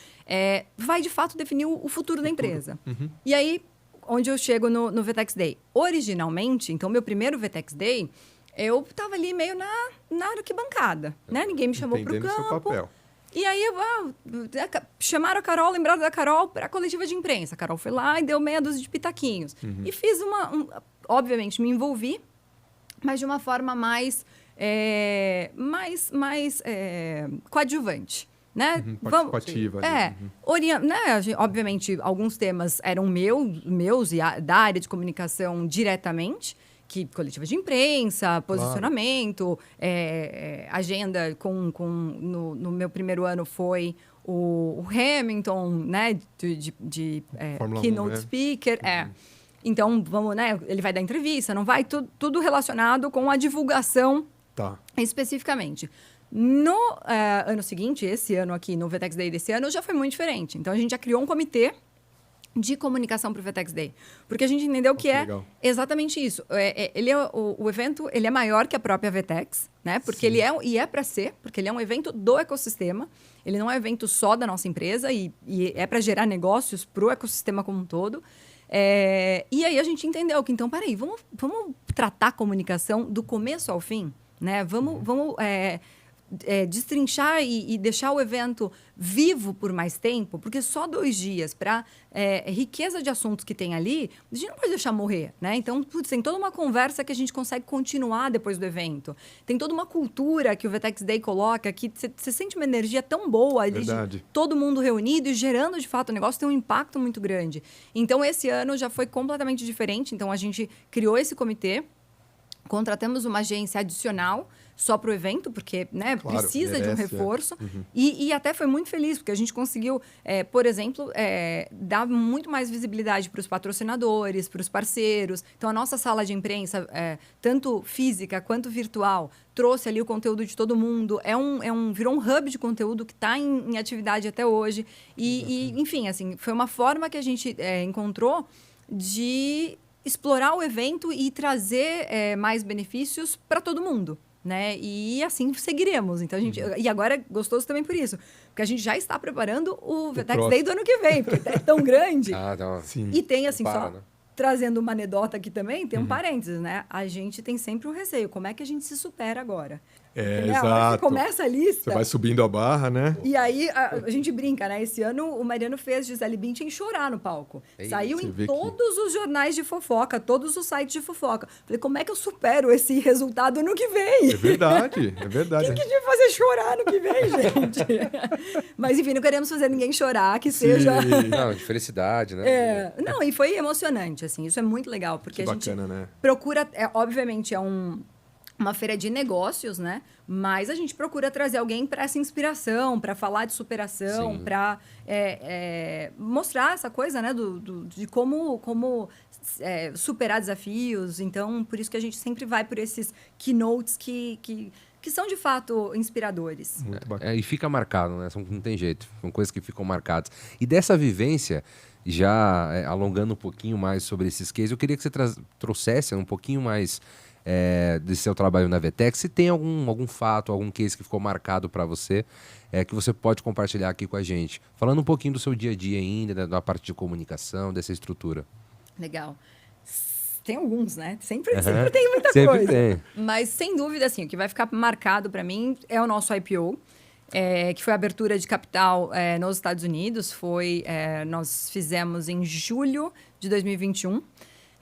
vai, de fato, definir o futuro da empresa. E aí, onde eu chego no VTEX Day? Originalmente, então, meu primeiro VTEX Day, eu estava ali meio na arquibancada, né? Ninguém me chamou para o campo. Seu papel. E aí, chamaram a Carol, lembraram da Carol para a coletiva de imprensa. A Carol foi lá e deu meia dúzia de pitaquinhos. E fiz obviamente, me envolvi, mas de uma forma mais coadjuvante, né? Participativa. Obviamente, alguns temas eram meus e da área de comunicação diretamente, que coletiva de imprensa, posicionamento, agenda no meu primeiro ano foi o Hamilton, né? De keynote speaker. Então, ele vai dar entrevista, não vai? Tudo relacionado com a divulgação especificamente. No ano seguinte, esse ano aqui, no VTEX Day desse ano, já foi muito diferente. Então, a gente já criou um comitê de comunicação para o VTEX Day. Porque a gente entendeu que é legal. Exatamente isso. O evento ele é maior que a própria VTEX, né? Porque ele é para ser, porque ele é um evento do ecossistema. Ele não é um evento só da nossa empresa e é para gerar negócios para o ecossistema como um todo. E aí a gente entendeu que, então, peraí, vamos tratar a comunicação do começo ao fim, né? Vamos destrinchar e deixar o evento vivo por mais tempo, porque só 2 dias para riqueza de assuntos que tem ali, a gente não pode deixar morrer, né? Então, tem toda uma conversa que a gente consegue continuar depois do evento. Tem toda uma cultura que o VTEX Day coloca, que você sente uma energia tão boa ali, de todo mundo reunido e gerando, de fato, o negócio tem um impacto muito grande. Então, esse ano já foi completamente diferente. Então, a gente criou esse comitê, contratamos uma agência adicional só para o evento, porque, né, claro, precisa de um reforço. E até foi muito feliz, porque a gente conseguiu, por exemplo, dar muito mais visibilidade para os patrocinadores, para os parceiros. Então, a nossa sala de imprensa, tanto física quanto virtual, trouxe ali o conteúdo de todo mundo. Virou um hub de conteúdo que está em atividade até hoje. Enfim, assim, foi uma forma que a gente encontrou de explorar o evento e trazer mais benefícios para todo mundo. Né? E assim seguiremos. Então, e agora é gostoso também por isso. Porque a gente já está preparando o VTEX Day do ano que vem, porque é tão grande. E tem, assim, trazendo uma anedota aqui também, tem um parênteses, né? A gente tem sempre um receio. Como é que a gente se supera agora? Exato. Você começa a lista... Você vai subindo a barra, né? E aí, a gente brinca, né? Esse ano, o Mariano fez Gisele Bündchen chorar no palco. Saiu em todos os jornais de fofoca, todos os sites de fofoca. Falei, como é que eu supero esse resultado no que vem? É verdade. Quem que devia fazer chorar no que vem, gente? Mas, enfim, não queremos fazer ninguém chorar, que seja... Não, de felicidade, né? Não, e foi emocionante, assim. Isso é muito legal, porque que a gente bacana, né? procura... obviamente, uma feira de negócios, né? Mas a gente procura trazer alguém para essa inspiração, para falar de superação, para mostrar essa coisa, né? De como superar desafios. Então, por isso que a gente sempre vai por esses keynotes que são, de fato, inspiradores. Muito bacana. E fica marcado, né? Não tem jeito. São coisas que ficam marcadas. E dessa vivência, já alongando um pouquinho mais sobre esses cases, eu queria que você trouxesse um pouquinho mais... desse seu trabalho na VTEX, se tem algum fato, algum case que ficou marcado para você, que você pode compartilhar aqui com a gente. Falando um pouquinho do seu dia a dia ainda, da parte de comunicação, dessa estrutura. Legal. Tem alguns, né? Sempre tem muita coisa. Tem. Mas, sem dúvida, assim, o que vai ficar marcado para mim é o nosso IPO, que foi a abertura de capital nos Estados Unidos. Nós fizemos em julho de 2021.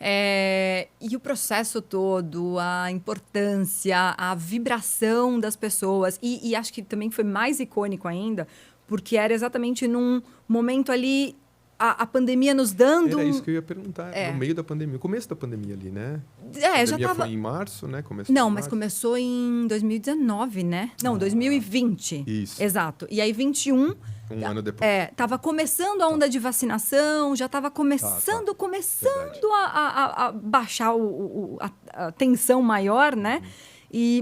E o processo todo, a importância, a vibração das pessoas. E acho que também foi mais icônico ainda, porque era exatamente num momento ali, a pandemia nos dando... Era isso que eu ia perguntar, no meio da pandemia, no começo da pandemia ali, né? Já estava... Foi em março, né? Mas começou em 2019, né? Não, 2020. Isso. Exato. E aí, 21... Um ano depois. Estava começando a onda de vacinação, já estava começando a baixar a tensão maior, né?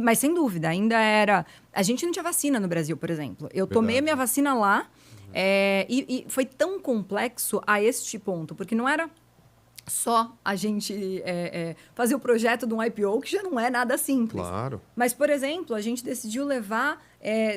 Mas, sem dúvida, ainda era... A gente não tinha vacina no Brasil, por exemplo. Eu tomei a minha vacina lá e foi tão complexo a este ponto, porque não era só a gente fazer o projeto de um IPO, que já não é nada simples. Claro. Mas, por exemplo, a gente decidiu levar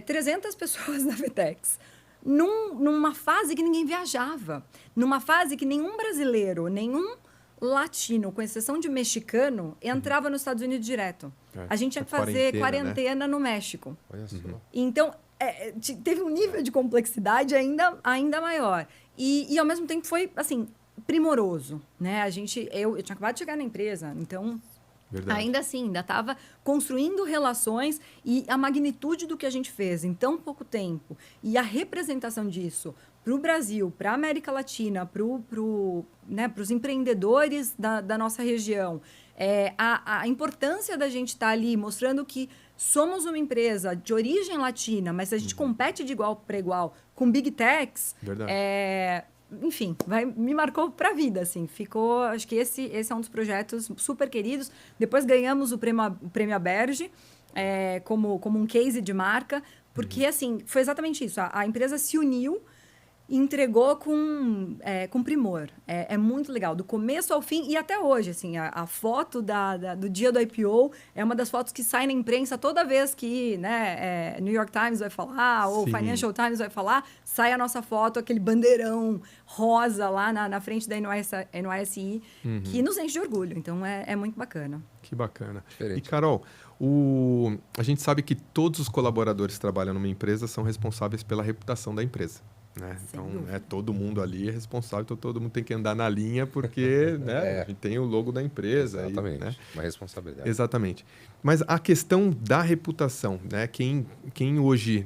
300 pessoas na VTEX. Numa fase que ninguém viajava, numa fase que nenhum brasileiro, nenhum latino, com exceção de mexicano, entrava nos Estados Unidos direto. A gente tinha que fazer quarentena, né? No México. Olha só. Então, teve um nível de complexidade ainda maior. E, ao mesmo tempo, foi, assim, primoroso, né? Eu tinha acabado de chegar na empresa, então... Verdade. Ainda assim, ainda estava construindo relações e a magnitude do que a gente fez em tão pouco tempo e a representação disso para o Brasil, para a América Latina, para os empreendedores da nossa região, a importância da gente estar ali mostrando que somos uma empresa de origem latina, mas a gente compete de igual para igual com Big Techs. Verdade. Enfim, me marcou para a vida, assim. Ficou, acho que esse é um dos projetos super queridos. Depois ganhamos o prêmio Aberge, como um case de marca, porque, assim, foi exatamente isso. A empresa se uniu e entregou com primor. É muito legal, do começo ao fim e até hoje. Assim, a foto do dia do IPO é uma das fotos que sai na imprensa toda vez que, né, New York Times vai falar ou Financial Times vai falar, sai a nossa foto, aquele bandeirão rosa lá na frente da NYSE, que nos enche de orgulho. Então, é muito bacana. Que bacana. Diferente. E, Carol, a gente sabe que todos os colaboradores que trabalham numa empresa são responsáveis pela reputação da empresa. Né? Então, todo mundo ali é responsável, então todo mundo tem que andar na linha, porque né, a gente tem o logo da empresa. Exatamente, né? Uma responsabilidade. Exatamente. Mas a questão da reputação, né? Quem hoje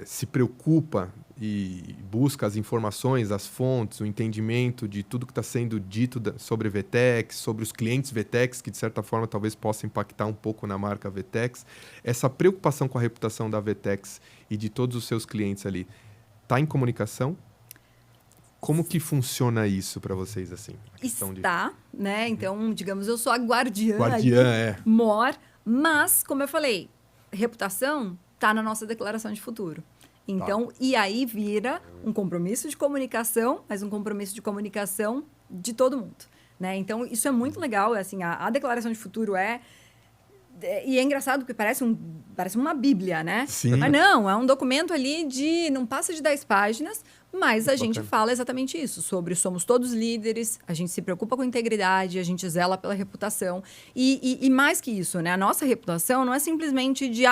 se preocupa e busca as informações, as fontes, o entendimento de tudo que está sendo dito sobre VTEX, sobre os clientes VTEX, que de certa forma talvez possa impactar um pouco na marca VTEX, essa preocupação com a reputação da VTEX e de todos os seus clientes ali, está em comunicação? Como que funciona isso para vocês, assim? Está, né? Então, digamos, eu sou a guardiã ali, mor, mas, como eu falei, reputação está na nossa declaração de futuro. Então, e aí vira um compromisso de comunicação, mas um compromisso de comunicação de todo mundo, né? Então, isso é muito legal, assim, a declaração de futuro e é engraçado porque parece uma bíblia, né? Sim. Mas não, é um documento ali não passa de 10 páginas, mas a gente fala exatamente isso, sobre somos todos líderes, a gente se preocupa com integridade, a gente zela pela reputação. E mais que isso, né? A nossa reputação não é simplesmente de,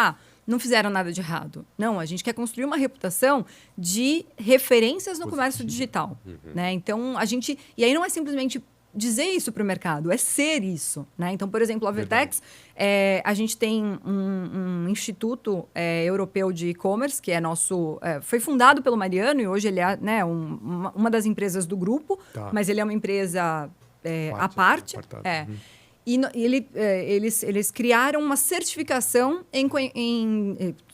não fizeram nada de errado. Não, a gente quer construir uma reputação de referências no comércio digital, né? Então, e aí não é simplesmente dizer isso para o mercado, é ser isso, né? Então, por exemplo, a VTEX, a gente tem um instituto europeu de e-commerce, que é foi fundado pelo Mariano e hoje ele é, né, uma das empresas do grupo, mas ele é uma empresa à parte. E eles criaram uma certificação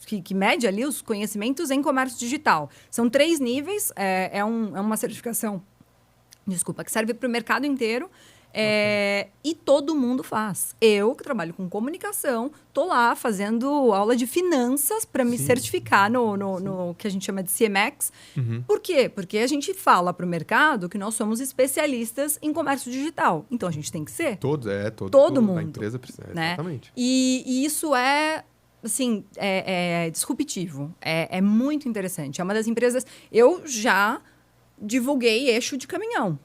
que mede ali os conhecimentos em comércio digital. São 3 níveis, é uma certificação que serve para o mercado inteiro, e todo mundo faz. Eu, que trabalho com comunicação, estou lá fazendo aula de finanças para me certificar no que a gente chama de CMX. Por quê? Porque a gente fala para o mercado que nós somos especialistas em comércio digital. Então, a gente tem que ser. Todo mundo. A empresa precisa, né? Exatamente. E isso assim, disruptivo. É muito interessante. É uma das empresas... Eu já divulguei eixo de caminhão,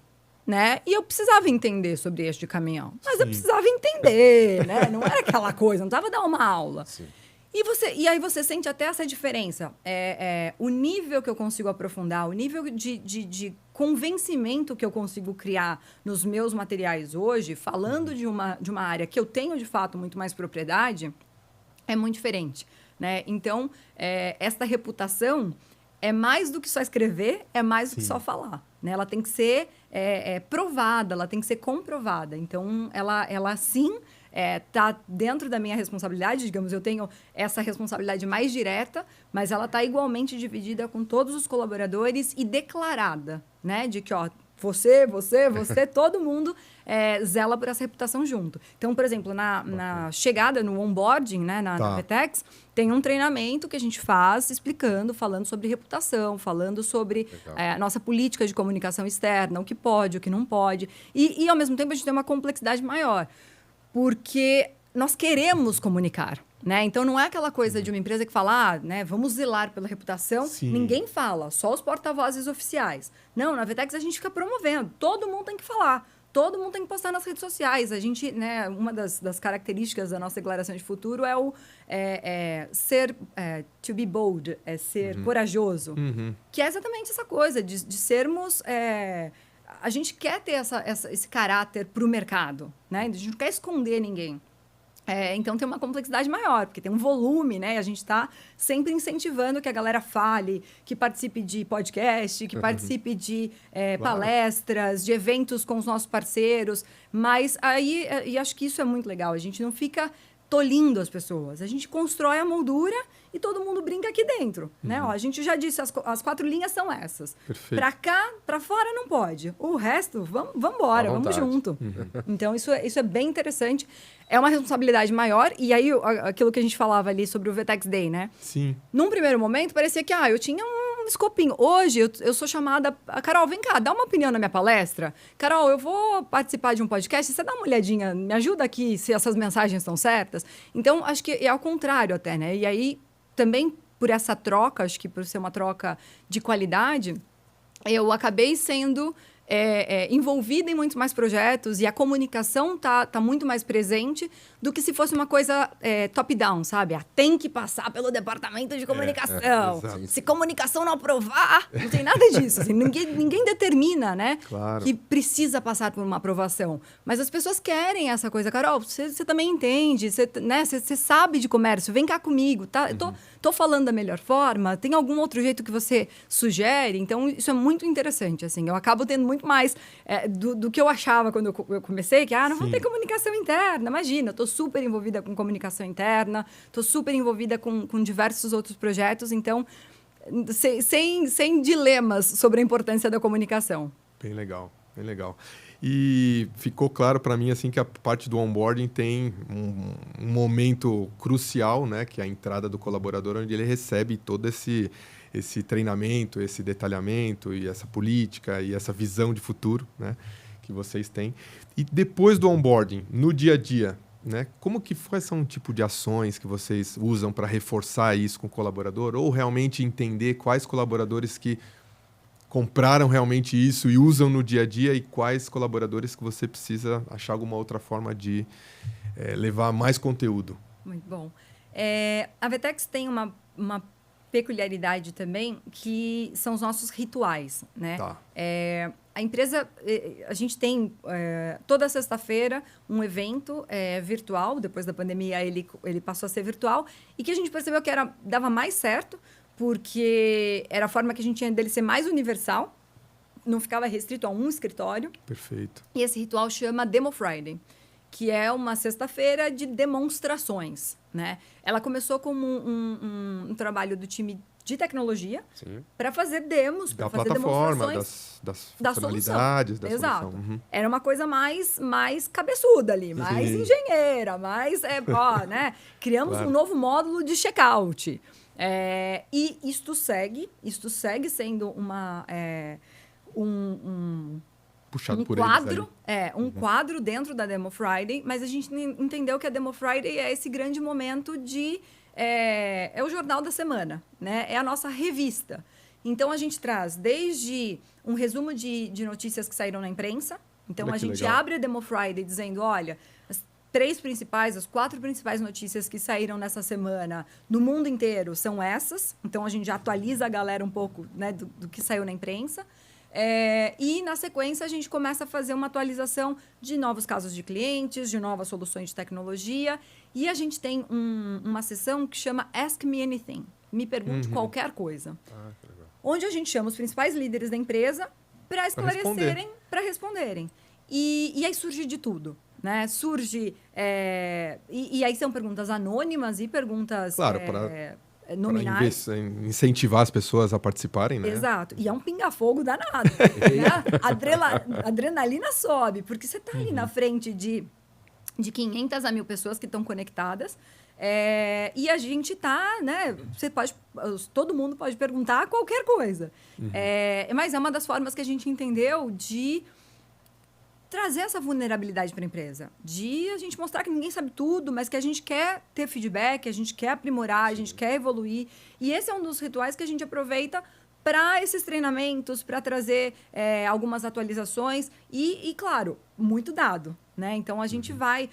né? E eu precisava entender sobre eixo de caminhão. Mas eu precisava entender, né? Não era aquela coisa, não precisava dar uma aula. Sim. E aí você sente até essa diferença. O nível que eu consigo aprofundar, o nível de convencimento que eu consigo criar nos meus materiais hoje, falando de uma área que eu tenho, de fato, muito mais propriedade, é muito diferente, né? Então, esta reputação... é mais do que só escrever, é mais do que só falar, né? Ela tem que ser provada, ela tem que ser comprovada. Então, ela sim está dentro da minha responsabilidade. Digamos, eu tenho essa responsabilidade mais direta, mas ela está igualmente dividida com todos os colaboradores e declarada, né? De que, você, todo mundo zela por essa reputação junto. Então, por exemplo, na chegada, no onboarding, né, na VTEX, tem um treinamento que a gente faz falando sobre reputação, falando sobre a nossa política de comunicação externa, o que pode, o que não pode. E, ao mesmo tempo, a gente tem uma complexidade maior, porque nós queremos comunicar. Né? Então, não é aquela coisa de uma empresa que fala, né, vamos zelar pela reputação. Ninguém fala, só os porta-vozes oficiais. Não, na VTEX a gente fica promovendo. Todo mundo tem que falar. Todo mundo tem que postar nas redes sociais. A gente, né, uma das características da nossa declaração de futuro é ser, to be bold, é ser corajoso. Que é exatamente essa coisa de sermos... a gente quer ter esse caráter para o mercado, né? A gente não quer esconder ninguém. Então, tem uma complexidade maior, porque tem um volume, né? A gente está sempre incentivando que a galera fale, que participe de podcast, que participe de palestras, de eventos com os nossos parceiros. Mas aí, e acho que isso é muito legal, a gente não fica tolindo as pessoas. A gente constrói a moldura e todo mundo brinca aqui dentro. Né? Ó, a gente já disse, as 4 linhas são essas. Para cá, para fora não pode. O resto, vamos embora, vamos junto. Então, isso é bem interessante. É uma responsabilidade maior. E aí, aquilo que a gente falava ali sobre o VTEX Day, né? Sim. Num primeiro momento, parecia que eu tinha um escopinho. Hoje, eu sou chamada... Carol, vem cá, dá uma opinião na minha palestra. Carol, eu vou participar de um podcast. Você dá uma olhadinha, me ajuda aqui se essas mensagens estão certas. Então, acho que é ao contrário até, né? E aí, também por essa troca, acho que por ser uma troca de qualidade, eu acabei sendo... envolvida em muitos mais projetos e a comunicação tá muito mais presente do que se fosse uma coisa top-down, sabe? Tem que passar pelo departamento de comunicação. Se comunicação não aprovar, não tem nada disso. Assim, ninguém determina, né? Claro. Que precisa passar por uma aprovação. Mas as pessoas querem essa coisa. Carol, você também entende, você sabe de comércio, vem cá comigo, tá? Eu tô falando da melhor forma, tem algum outro jeito que você sugere? Então, isso é muito interessante, assim. Eu acabo tendo muito mais do que eu achava quando eu comecei, que não vou ter comunicação interna. Imagina, eu estou super envolvida com comunicação interna, estou super envolvida com diversos outros projetos, então, sem dilemas sobre a importância da comunicação. Bem legal, bem legal. E ficou claro para mim assim que a parte do onboarding tem um momento crucial, né, que é a entrada do colaborador, onde ele recebe todo esse treinamento, esse detalhamento e essa política e essa visão de futuro, né, que vocês têm. E depois do onboarding, no dia a dia, né, quais são o tipo de ações que vocês usam para reforçar isso com o colaborador? Ou realmente entender quais colaboradores que compraram realmente isso e usam no dia a dia e quais colaboradores que você precisa achar alguma outra forma de levar mais conteúdo? Muito bom. A VTEX tem uma peculiaridade também, que são os nossos rituais, né? Tá. A empresa, a gente tem toda sexta-feira um evento virtual, depois da pandemia ele passou a ser virtual, e que a gente percebeu que dava mais certo, porque era a forma que a gente tinha dele ser mais universal, não ficava restrito a um escritório. Perfeito. E esse ritual chama Demo Friday, que é uma sexta-feira de demonstrações, né? Ela começou como um trabalho do time de tecnologia para fazer demos, para fazer demonstrações das funcionalidades da Exato. solução. Era uma coisa mais cabeçuda ali, mais engenheira, mais... né? Criamos um novo módulo de checkout. E isto segue sendo puxado por quadro, quadro dentro da Demo Friday, mas a gente entendeu que a Demo Friday é esse grande momento de... É o jornal da semana, né? É a nossa revista. Então, a gente traz desde um resumo de notícias que saíram na imprensa. Então, a gente abre a Demo Friday dizendo, olha, as 4 principais notícias que saíram nessa semana no mundo inteiro são essas. Então, a gente já atualiza a galera um pouco, né, do que saiu na imprensa. E, na sequência, a gente começa a fazer uma atualização de novos casos de clientes, de novas soluções de tecnologia. E a gente tem uma sessão que chama Ask Me Anything. Me pergunte qualquer coisa. Que legal. Onde a gente chama os principais líderes da empresa para esclarecerem, para responderem. E aí surge de tudo. Né? Surge... E aí são perguntas anônimas e perguntas... Claro, nominais. Para incentivar as pessoas a participarem, né? Exato. E é um pinga-fogo danado. Né? A adrenalina sobe, porque você está ali na frente de 500 a 1.000 pessoas que estão conectadas. E a gente está, né? Todo mundo pode perguntar qualquer coisa. Mas é uma das formas que a gente entendeu de trazer essa vulnerabilidade para a empresa, de a gente mostrar que ninguém sabe tudo, mas que a gente quer ter feedback, a gente quer aprimorar, a gente quer evoluir. E esse é um dos rituais que a gente aproveita para esses treinamentos, para trazer algumas atualizações e, claro, muito dado, né? Então, a gente vai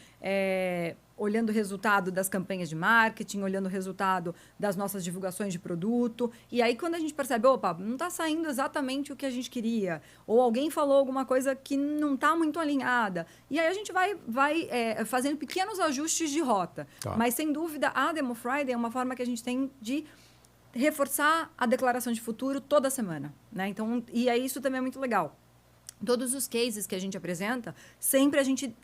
olhando o resultado das campanhas de marketing, olhando o resultado das nossas divulgações de produto. E aí, quando a gente percebe, opa, não está saindo exatamente o que a gente queria, ou alguém falou alguma coisa que não está muito alinhada. E aí, a gente vai fazendo pequenos ajustes de rota. Tá. Mas, sem dúvida, a Demo Friday é uma forma que a gente tem de reforçar a declaração de futuro toda semana, né? Então, e aí isso também é muito legal. Todos os cases que a gente apresenta, sempre a gente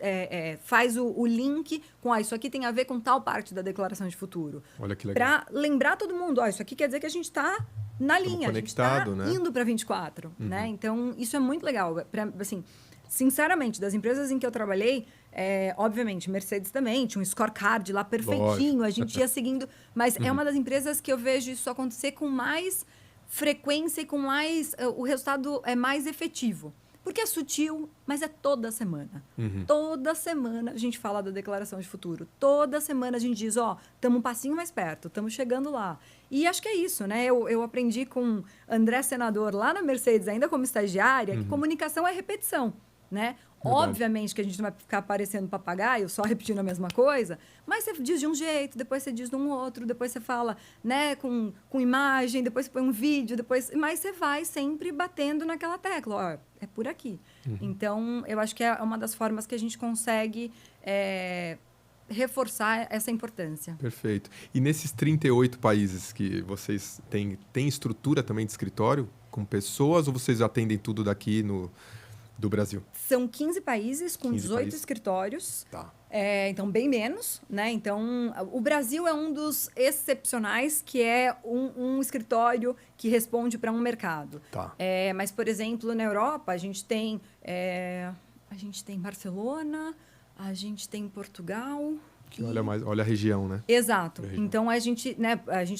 faz o link com isso aqui tem a ver com tal parte da declaração de futuro. Olha que legal. Para lembrar todo mundo, isso aqui quer dizer que a gente está na linha, a gente está indo para 24. Né? Então, isso é muito legal. Assim, sinceramente, das empresas em que eu trabalhei, obviamente, Mercedes também, tinha um scorecard lá perfeitinho, a gente ia seguindo. Mas é uma das empresas que eu vejo isso acontecer com mais frequência e com mais... o resultado é mais efetivo. Porque é sutil, mas é toda semana. Toda semana a gente fala da declaração de futuro. Toda semana a gente diz, estamos um passinho mais perto, estamos chegando lá. E acho que é isso, né? Eu aprendi com André Senador lá na Mercedes, ainda como estagiária, que comunicação é repetição, né? Verdade. Obviamente que a gente não vai ficar parecendo papagaio, só repetindo a mesma coisa, mas você diz de um jeito, depois você diz de um outro, depois você fala, né, com imagem, depois você põe um vídeo, mas você vai sempre batendo naquela tecla, é por aqui. Então, eu acho que é uma das formas que a gente consegue reforçar essa importância. Perfeito. E nesses 38 países que vocês têm estrutura também de escritório com pessoas ou vocês atendem tudo daqui do Brasil? São 15 países com 18 escritórios. Tá. Então, bem menos, né? Então, o Brasil é um dos excepcionais, que é um escritório que responde para um mercado. Tá. Mas, por exemplo, na Europa, a gente tem Barcelona, a gente tem Portugal... Olha a região, né? Exato. Então, a gente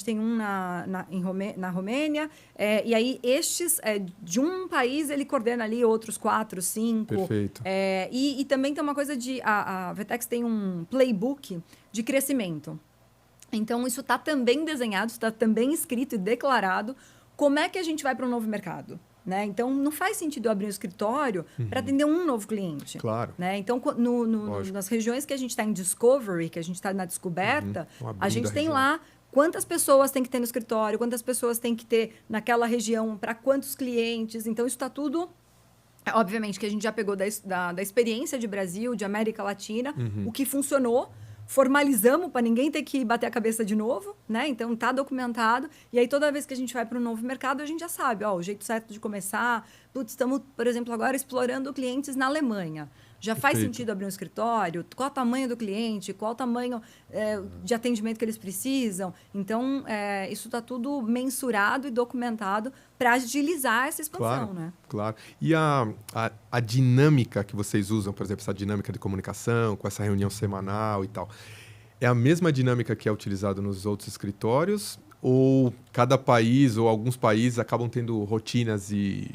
tem um na Romênia, e aí estes, de um país, ele coordena ali outros 4, 5. Perfeito. E também tem uma coisa a VTEX tem um playbook de crescimento. Então, isso está também desenhado, está também escrito e declarado como é que a gente vai para um novo mercado. Né? Então, não faz sentido eu abrir um escritório para atender um novo cliente. Claro. Né? Então, nas regiões que a gente está em discovery, que a gente está na descoberta, a gente tem lá quantas pessoas tem que ter no escritório, quantas pessoas tem que ter naquela região, para quantos clientes. Então, isso está tudo... Obviamente que a gente já pegou da experiência de Brasil, de América Latina, o que funcionou, formalizamos para ninguém ter que bater a cabeça de novo, né? Então, está documentado. E aí, toda vez que a gente vai para um novo mercado, a gente já sabe, o jeito certo de começar. Estamos, por exemplo, agora explorando clientes na Alemanha. Já faz sentido abrir um escritório? Qual o tamanho do cliente? Qual o tamanho de atendimento que eles precisam? Então, isso está tudo mensurado e documentado para agilizar essa expansão, né? Claro. E a dinâmica que vocês usam, por exemplo, essa dinâmica de comunicação, com essa reunião semanal e tal, é a mesma dinâmica que é utilizada nos outros escritórios? Ou cada país ou alguns países acabam tendo rotinas e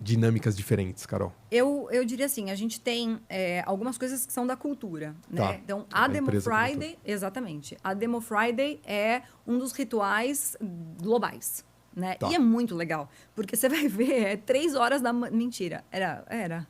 dinâmicas diferentes, Carol? Eu diria assim, a gente tem algumas coisas que são da cultura, né? Tá. Então, a Demo Friday, exatamente. A Demo Friday é um dos rituais globais, né? Tá. E é muito legal, porque você vai ver, 3 horas da manhã... Mentira, era...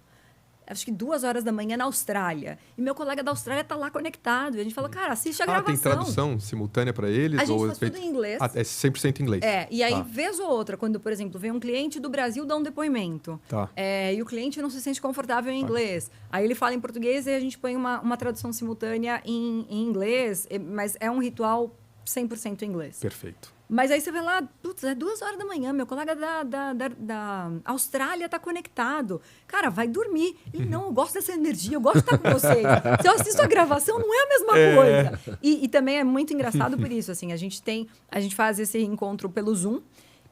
Acho que 2 horas da manhã na Austrália. E meu colega da Austrália está lá conectado. E a gente fala, cara, assiste a gravação. Tem tradução simultânea para eles? A gente faz tudo em inglês. É 100% inglês. E aí, vez ou outra, quando, por exemplo, vem um cliente do Brasil dar um depoimento. Tá. E o cliente não se sente confortável em inglês. Aí ele fala em português e a gente põe uma tradução simultânea em inglês. Mas é um ritual 100% em inglês. Perfeito. Mas aí você vai lá, putz, 2 horas da manhã, meu colega da Austrália está conectado. Cara, vai dormir. Ele, não, eu gosto dessa energia, eu gosto de estar com vocês. Se eu assisto a gravação, não é a mesma coisa. E também é muito engraçado por isso, assim, a gente faz esse encontro pelo Zoom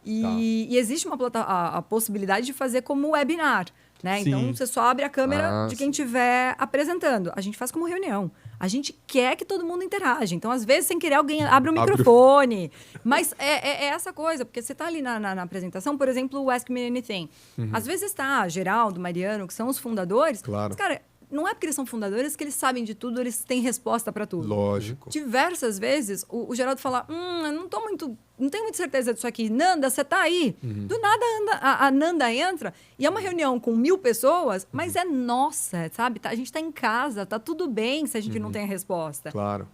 e existe a possibilidade de fazer como webinar. Né? Então, você só abre a câmera de quem estiver apresentando. A gente faz como reunião. A gente quer que todo mundo interaja. Então, às vezes, sem querer, alguém abre o microfone. Mas é essa coisa, porque você está ali na apresentação, por exemplo, o Ask Me Anything. Às vezes está Geraldo, Mariano, que são os fundadores. Claro. Mas, cara, não é porque eles são fundadores que eles sabem de tudo, eles têm resposta para tudo. Lógico. Diversas vezes, o Geraldo fala, eu não tenho muita certeza disso aqui. Nanda, você tá aí? Do nada, a Nanda entra e é uma reunião com 1000 pessoas, mas é nossa, sabe? A gente tá em casa, tá tudo bem se a gente não tem a resposta. Claro.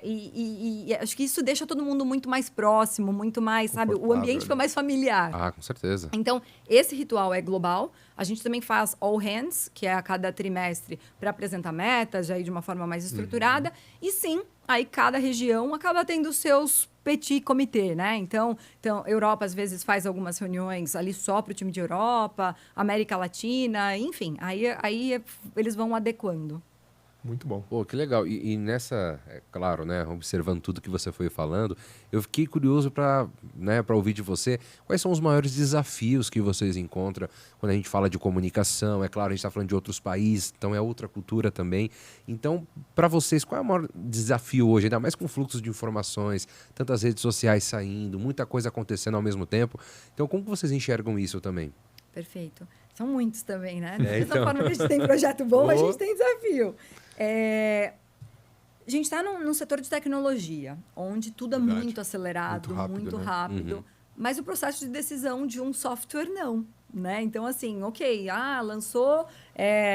E acho que isso deixa todo mundo muito mais próximo, muito mais, sabe? O ambiente fica mais familiar. Com certeza. Então, esse ritual é global. A gente também faz all hands, que é a cada trimestre, para apresentar metas, já aí de uma forma mais estruturada. E sim, aí cada região acaba tendo seus petit comitê, né? Então, Europa, às vezes, faz algumas reuniões ali só para o time de Europa, América Latina, enfim. Aí eles vão adequando. Muito bom. Pô, que legal. E nessa, é claro, né, observando tudo que você foi falando, eu fiquei curioso para ouvir de você quais são os maiores desafios que vocês encontram quando a gente fala de comunicação. É claro, a gente está falando de outros países, então é outra cultura também. Então, para vocês, qual é o maior desafio hoje, ainda mais com fluxos de informações, tantas redes sociais saindo, muita coisa acontecendo ao mesmo tempo? Então, como que vocês enxergam isso também? Perfeito. São muitos também, né? Da mesma forma que a gente tem projeto bom, a gente tem desafio. A gente está num setor de tecnologia, onde tudo é muito acelerado, muito rápido. Uhum. Mas o processo de decisão de um software, não. Né? Então, assim, lançou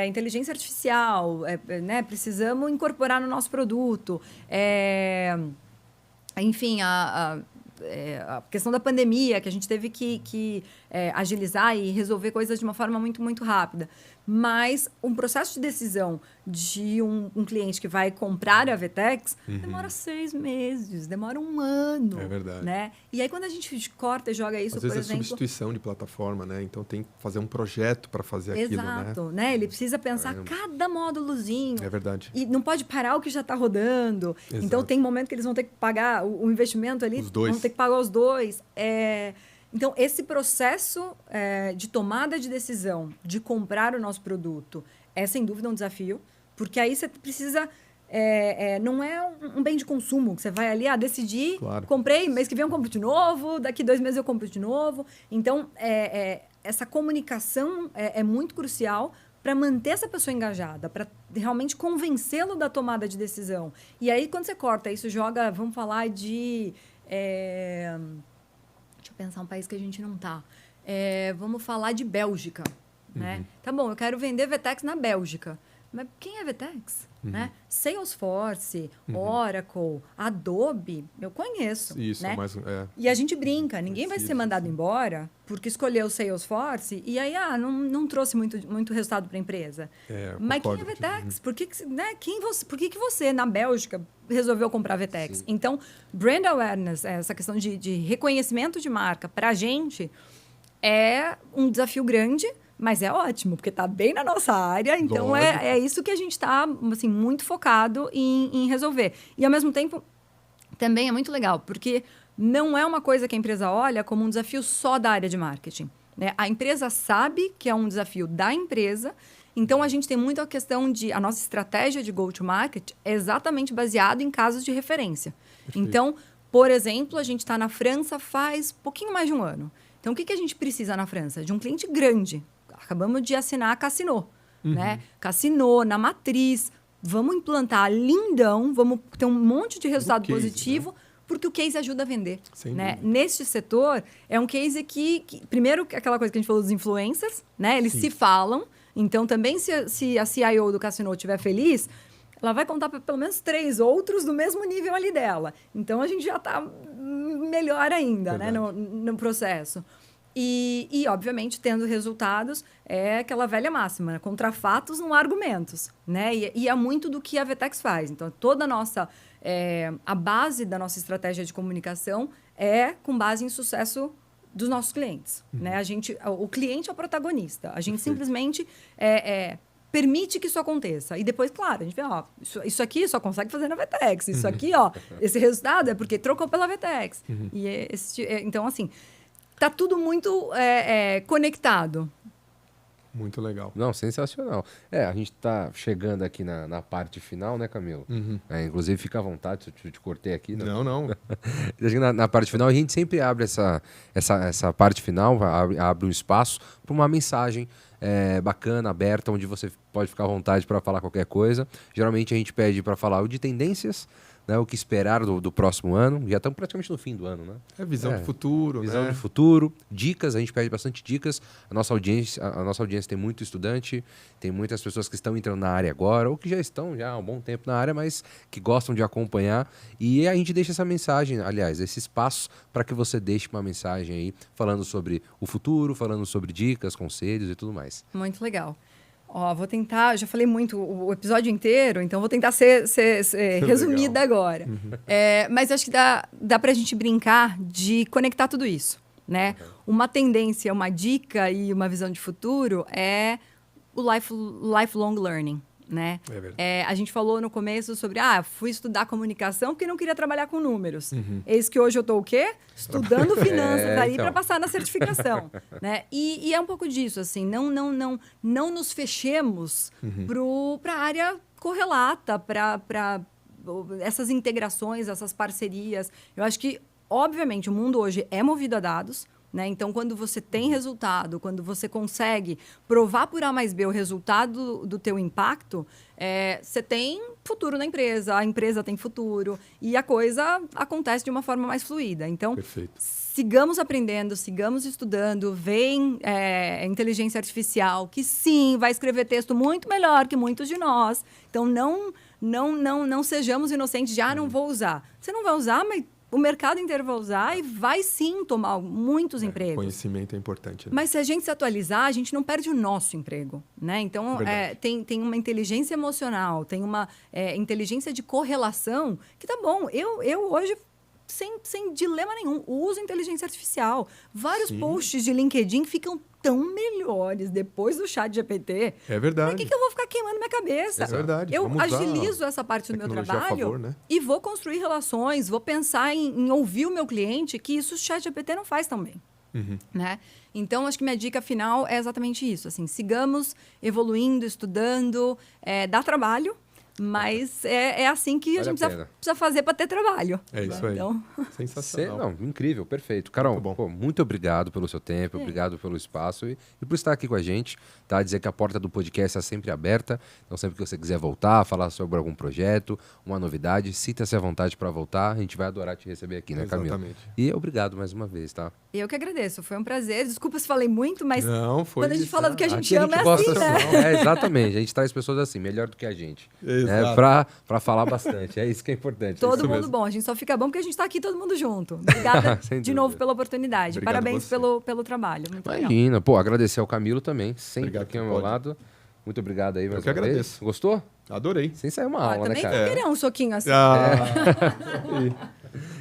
inteligência artificial, né? Precisamos incorporar no nosso produto. Enfim, a questão da pandemia, que a gente teve que agilizar e resolver coisas de uma forma muito, muito rápida. Mas um processo de decisão de um cliente que vai comprar a VTEX demora 6 meses, demora 1 ano. É verdade. Né? E aí, quando a gente corta e joga isso, às vezes por exemplo... substituição de plataforma, né? Então, tem que fazer um projeto para fazer aquilo, né? Exato, né? Ele precisa pensar cada módulozinho. É verdade. E não pode parar o que já está rodando. Exato. Então, tem momento que eles vão ter que pagar o investimento ali. Os dois. Vão ter que pagar os dois. Então, esse processo de tomada de decisão, de comprar o nosso produto, é sem dúvida um desafio, porque aí você precisa... não é um bem de consumo, que você vai ali decidir, claro. Comprei, mês que vem eu compro de novo, daqui 2 meses eu compro de novo. Então, essa comunicação é muito crucial para manter essa pessoa engajada, para realmente convencê-lo da tomada de decisão. E aí, quando você corta isso, joga... Vamos falar de... Deixa eu pensar um país que a gente não tá. Vamos falar de Bélgica. Né? Tá bom, eu quero vender VTEX na Bélgica. Mas quem é VTEX? Né? Salesforce, Oracle, Adobe, eu conheço. Isso, né? E a gente brinca, ninguém vai ser mandado embora porque escolheu o Salesforce e aí não trouxe muito resultado para a empresa. Mas quem é VTEX? Por que você, na Bélgica, resolveu comprar VTEX? Sim. Então, brand awareness, essa questão de reconhecimento de marca, para a gente é um desafio grande, mas é ótimo, porque está bem na nossa área. Então, é isso que a gente está assim, muito focado em resolver. E, ao mesmo tempo, também é muito legal, porque não é uma coisa que a empresa olha como um desafio só da área de marketing. Né? A empresa sabe que é um desafio da empresa. Então, a gente tem muito a questão de... A nossa estratégia de go-to-market é exatamente baseada em casos de referência. Perfeito. Então, por exemplo, a gente está na França faz pouquinho mais de 1 ano. Então, o que a gente precisa na França? De um cliente grande. Acabamos de assinar a Casino, né? Casino, na matriz. Vamos implantar lindão, vamos ter um monte de resultado positivo, né? Porque o case ajuda a vender. Né? Neste setor, é um case que... Primeiro, aquela coisa que a gente falou dos influencers, né? Eles se falam. Então, também, se a CIO do Casino estiver feliz, ela vai contar para pelo menos 3 outros do mesmo nível ali dela. Então, a gente já está melhor ainda, né? No processo. E, obviamente, tendo resultados, é aquela velha máxima, né? Contra fatos não há argumentos, né? E é muito do que a VTEX faz. Então, toda a nossa... a base da nossa estratégia de comunicação é com base em sucesso dos nossos clientes, né? O cliente é o protagonista. A gente simplesmente permite que isso aconteça. E depois, claro, a gente vê, isso aqui só consegue fazer na VTEX. Isso aqui, esse resultado é porque trocou pela VTEX. Então, assim... Está tudo muito conectado. Muito legal. Não, sensacional. A gente está chegando aqui na parte final, né, Camilo? Inclusive, fica à vontade, se eu te cortei aqui. Não. na parte final, a gente sempre abre essa parte final, abre um espaço para uma mensagem bacana, aberta, onde você pode ficar à vontade para falar qualquer coisa. Geralmente, a gente pede para falar de tendências, né, o que esperar do próximo ano. Já estamos praticamente no fim do ano, né? Visão de futuro, Visão de futuro, dicas, a gente pede bastante dicas. A nossa audiência tem muito estudante, tem muitas pessoas que estão entrando na área agora, ou que já estão há um bom tempo na área, mas que gostam de acompanhar. E a gente deixa essa mensagem, aliás, esse espaço para que você deixe uma mensagem aí, falando sobre o futuro, falando sobre dicas, conselhos e tudo mais. Muito legal. Vou tentar, já falei muito o episódio inteiro, então vou tentar ser resumida agora. Mas acho que dá pra gente brincar de conectar tudo isso, né? Uma tendência, uma dica e uma visão de futuro é o lifelong learning, né? É verdade. A gente falou no começo sobre, fui estudar comunicação porque não queria trabalhar com números. Eis que hoje eu estou o quê? Estudando finanças aí para passar na certificação, né? E é um pouco disso, assim, não nos fechemos para a área correlata, para essas integrações, essas parcerias. Eu acho que, obviamente, o mundo hoje é movido a dados, né? Então, quando você tem resultado, quando você consegue provar por A mais B o resultado do teu impacto, você tem futuro na empresa, a empresa tem futuro e a coisa acontece de uma forma mais fluida. Então, sigamos aprendendo, sigamos estudando, vem inteligência artificial, que sim, vai escrever texto muito melhor que muitos de nós. Então, não sejamos inocentes de, não vou usar. Você não vai usar, mas o mercado inteiro vai usar e vai sim tomar muitos empregos. Conhecimento é importante. Né? Mas se a gente se atualizar, a gente não perde o nosso emprego, né? Então, tem uma inteligência emocional, tem uma inteligência de correlação que tá bom. Eu hoje, sem dilema nenhum, uso inteligência artificial. Vários posts de LinkedIn ficam tão melhores depois do ChatGPT. É verdade. Por que eu vou ficar queimando minha cabeça? É verdade. Eu agilizo essa parte do meu trabalho e vou construir relações, vou pensar em ouvir o meu cliente, que isso o ChatGPT não faz tão bem. Né? Então, acho que minha dica final é exatamente isso. Assim, sigamos evoluindo, estudando, dá trabalho, mas é assim que a gente precisa fazer para ter trabalho. É isso aí. Então... Sensacional. Incrível, perfeito. Carol, muito obrigado pelo seu tempo, obrigado pelo espaço e por estar aqui com a gente. Tá? Dizer que a porta do podcast está sempre aberta. Então, sempre que você quiser voltar, falar sobre algum projeto, uma novidade, sinta-se à vontade para voltar. A gente vai adorar te receber aqui, né, Camila? Exatamente. E obrigado mais uma vez, tá? Eu que agradeço, foi um prazer. Desculpa se falei muito, mas quando a gente isso, fala do que a gente ama, é assim, né? Exatamente, a gente traz pessoas assim, melhor do que a gente. Para falar bastante, é isso que é importante. Todo mundo bom, a gente só fica bom porque a gente está aqui todo mundo junto. Obrigada de novo pela oportunidade. Obrigado. Parabéns pelo trabalho. Muito Imagina, legal. agradecer ao Camilo também, sempre aqui ao meu lado. Muito obrigado aí, mais uma vez. Agradeço. Gostou? Adorei. Sem sair uma aula, né, cara? Também querer um soquinho assim.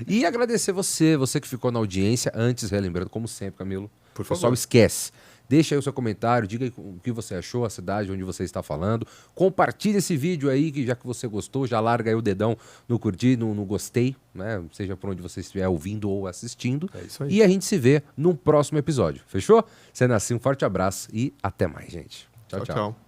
E agradecer você que ficou na audiência. Antes, relembrando, como sempre, Camilo, por favor. Pessoal, esquece. Deixa aí o seu comentário, diga aí o que você achou, a cidade onde você está falando. Compartilhe esse vídeo aí, que já que você gostou, já larga aí o dedão no curtir, no gostei, né? Seja por onde você estiver ouvindo ou assistindo. É isso aí. E a gente se vê no próximo episódio. Fechou? Sendo assim, um forte abraço e até mais, gente. Tchau, tchau.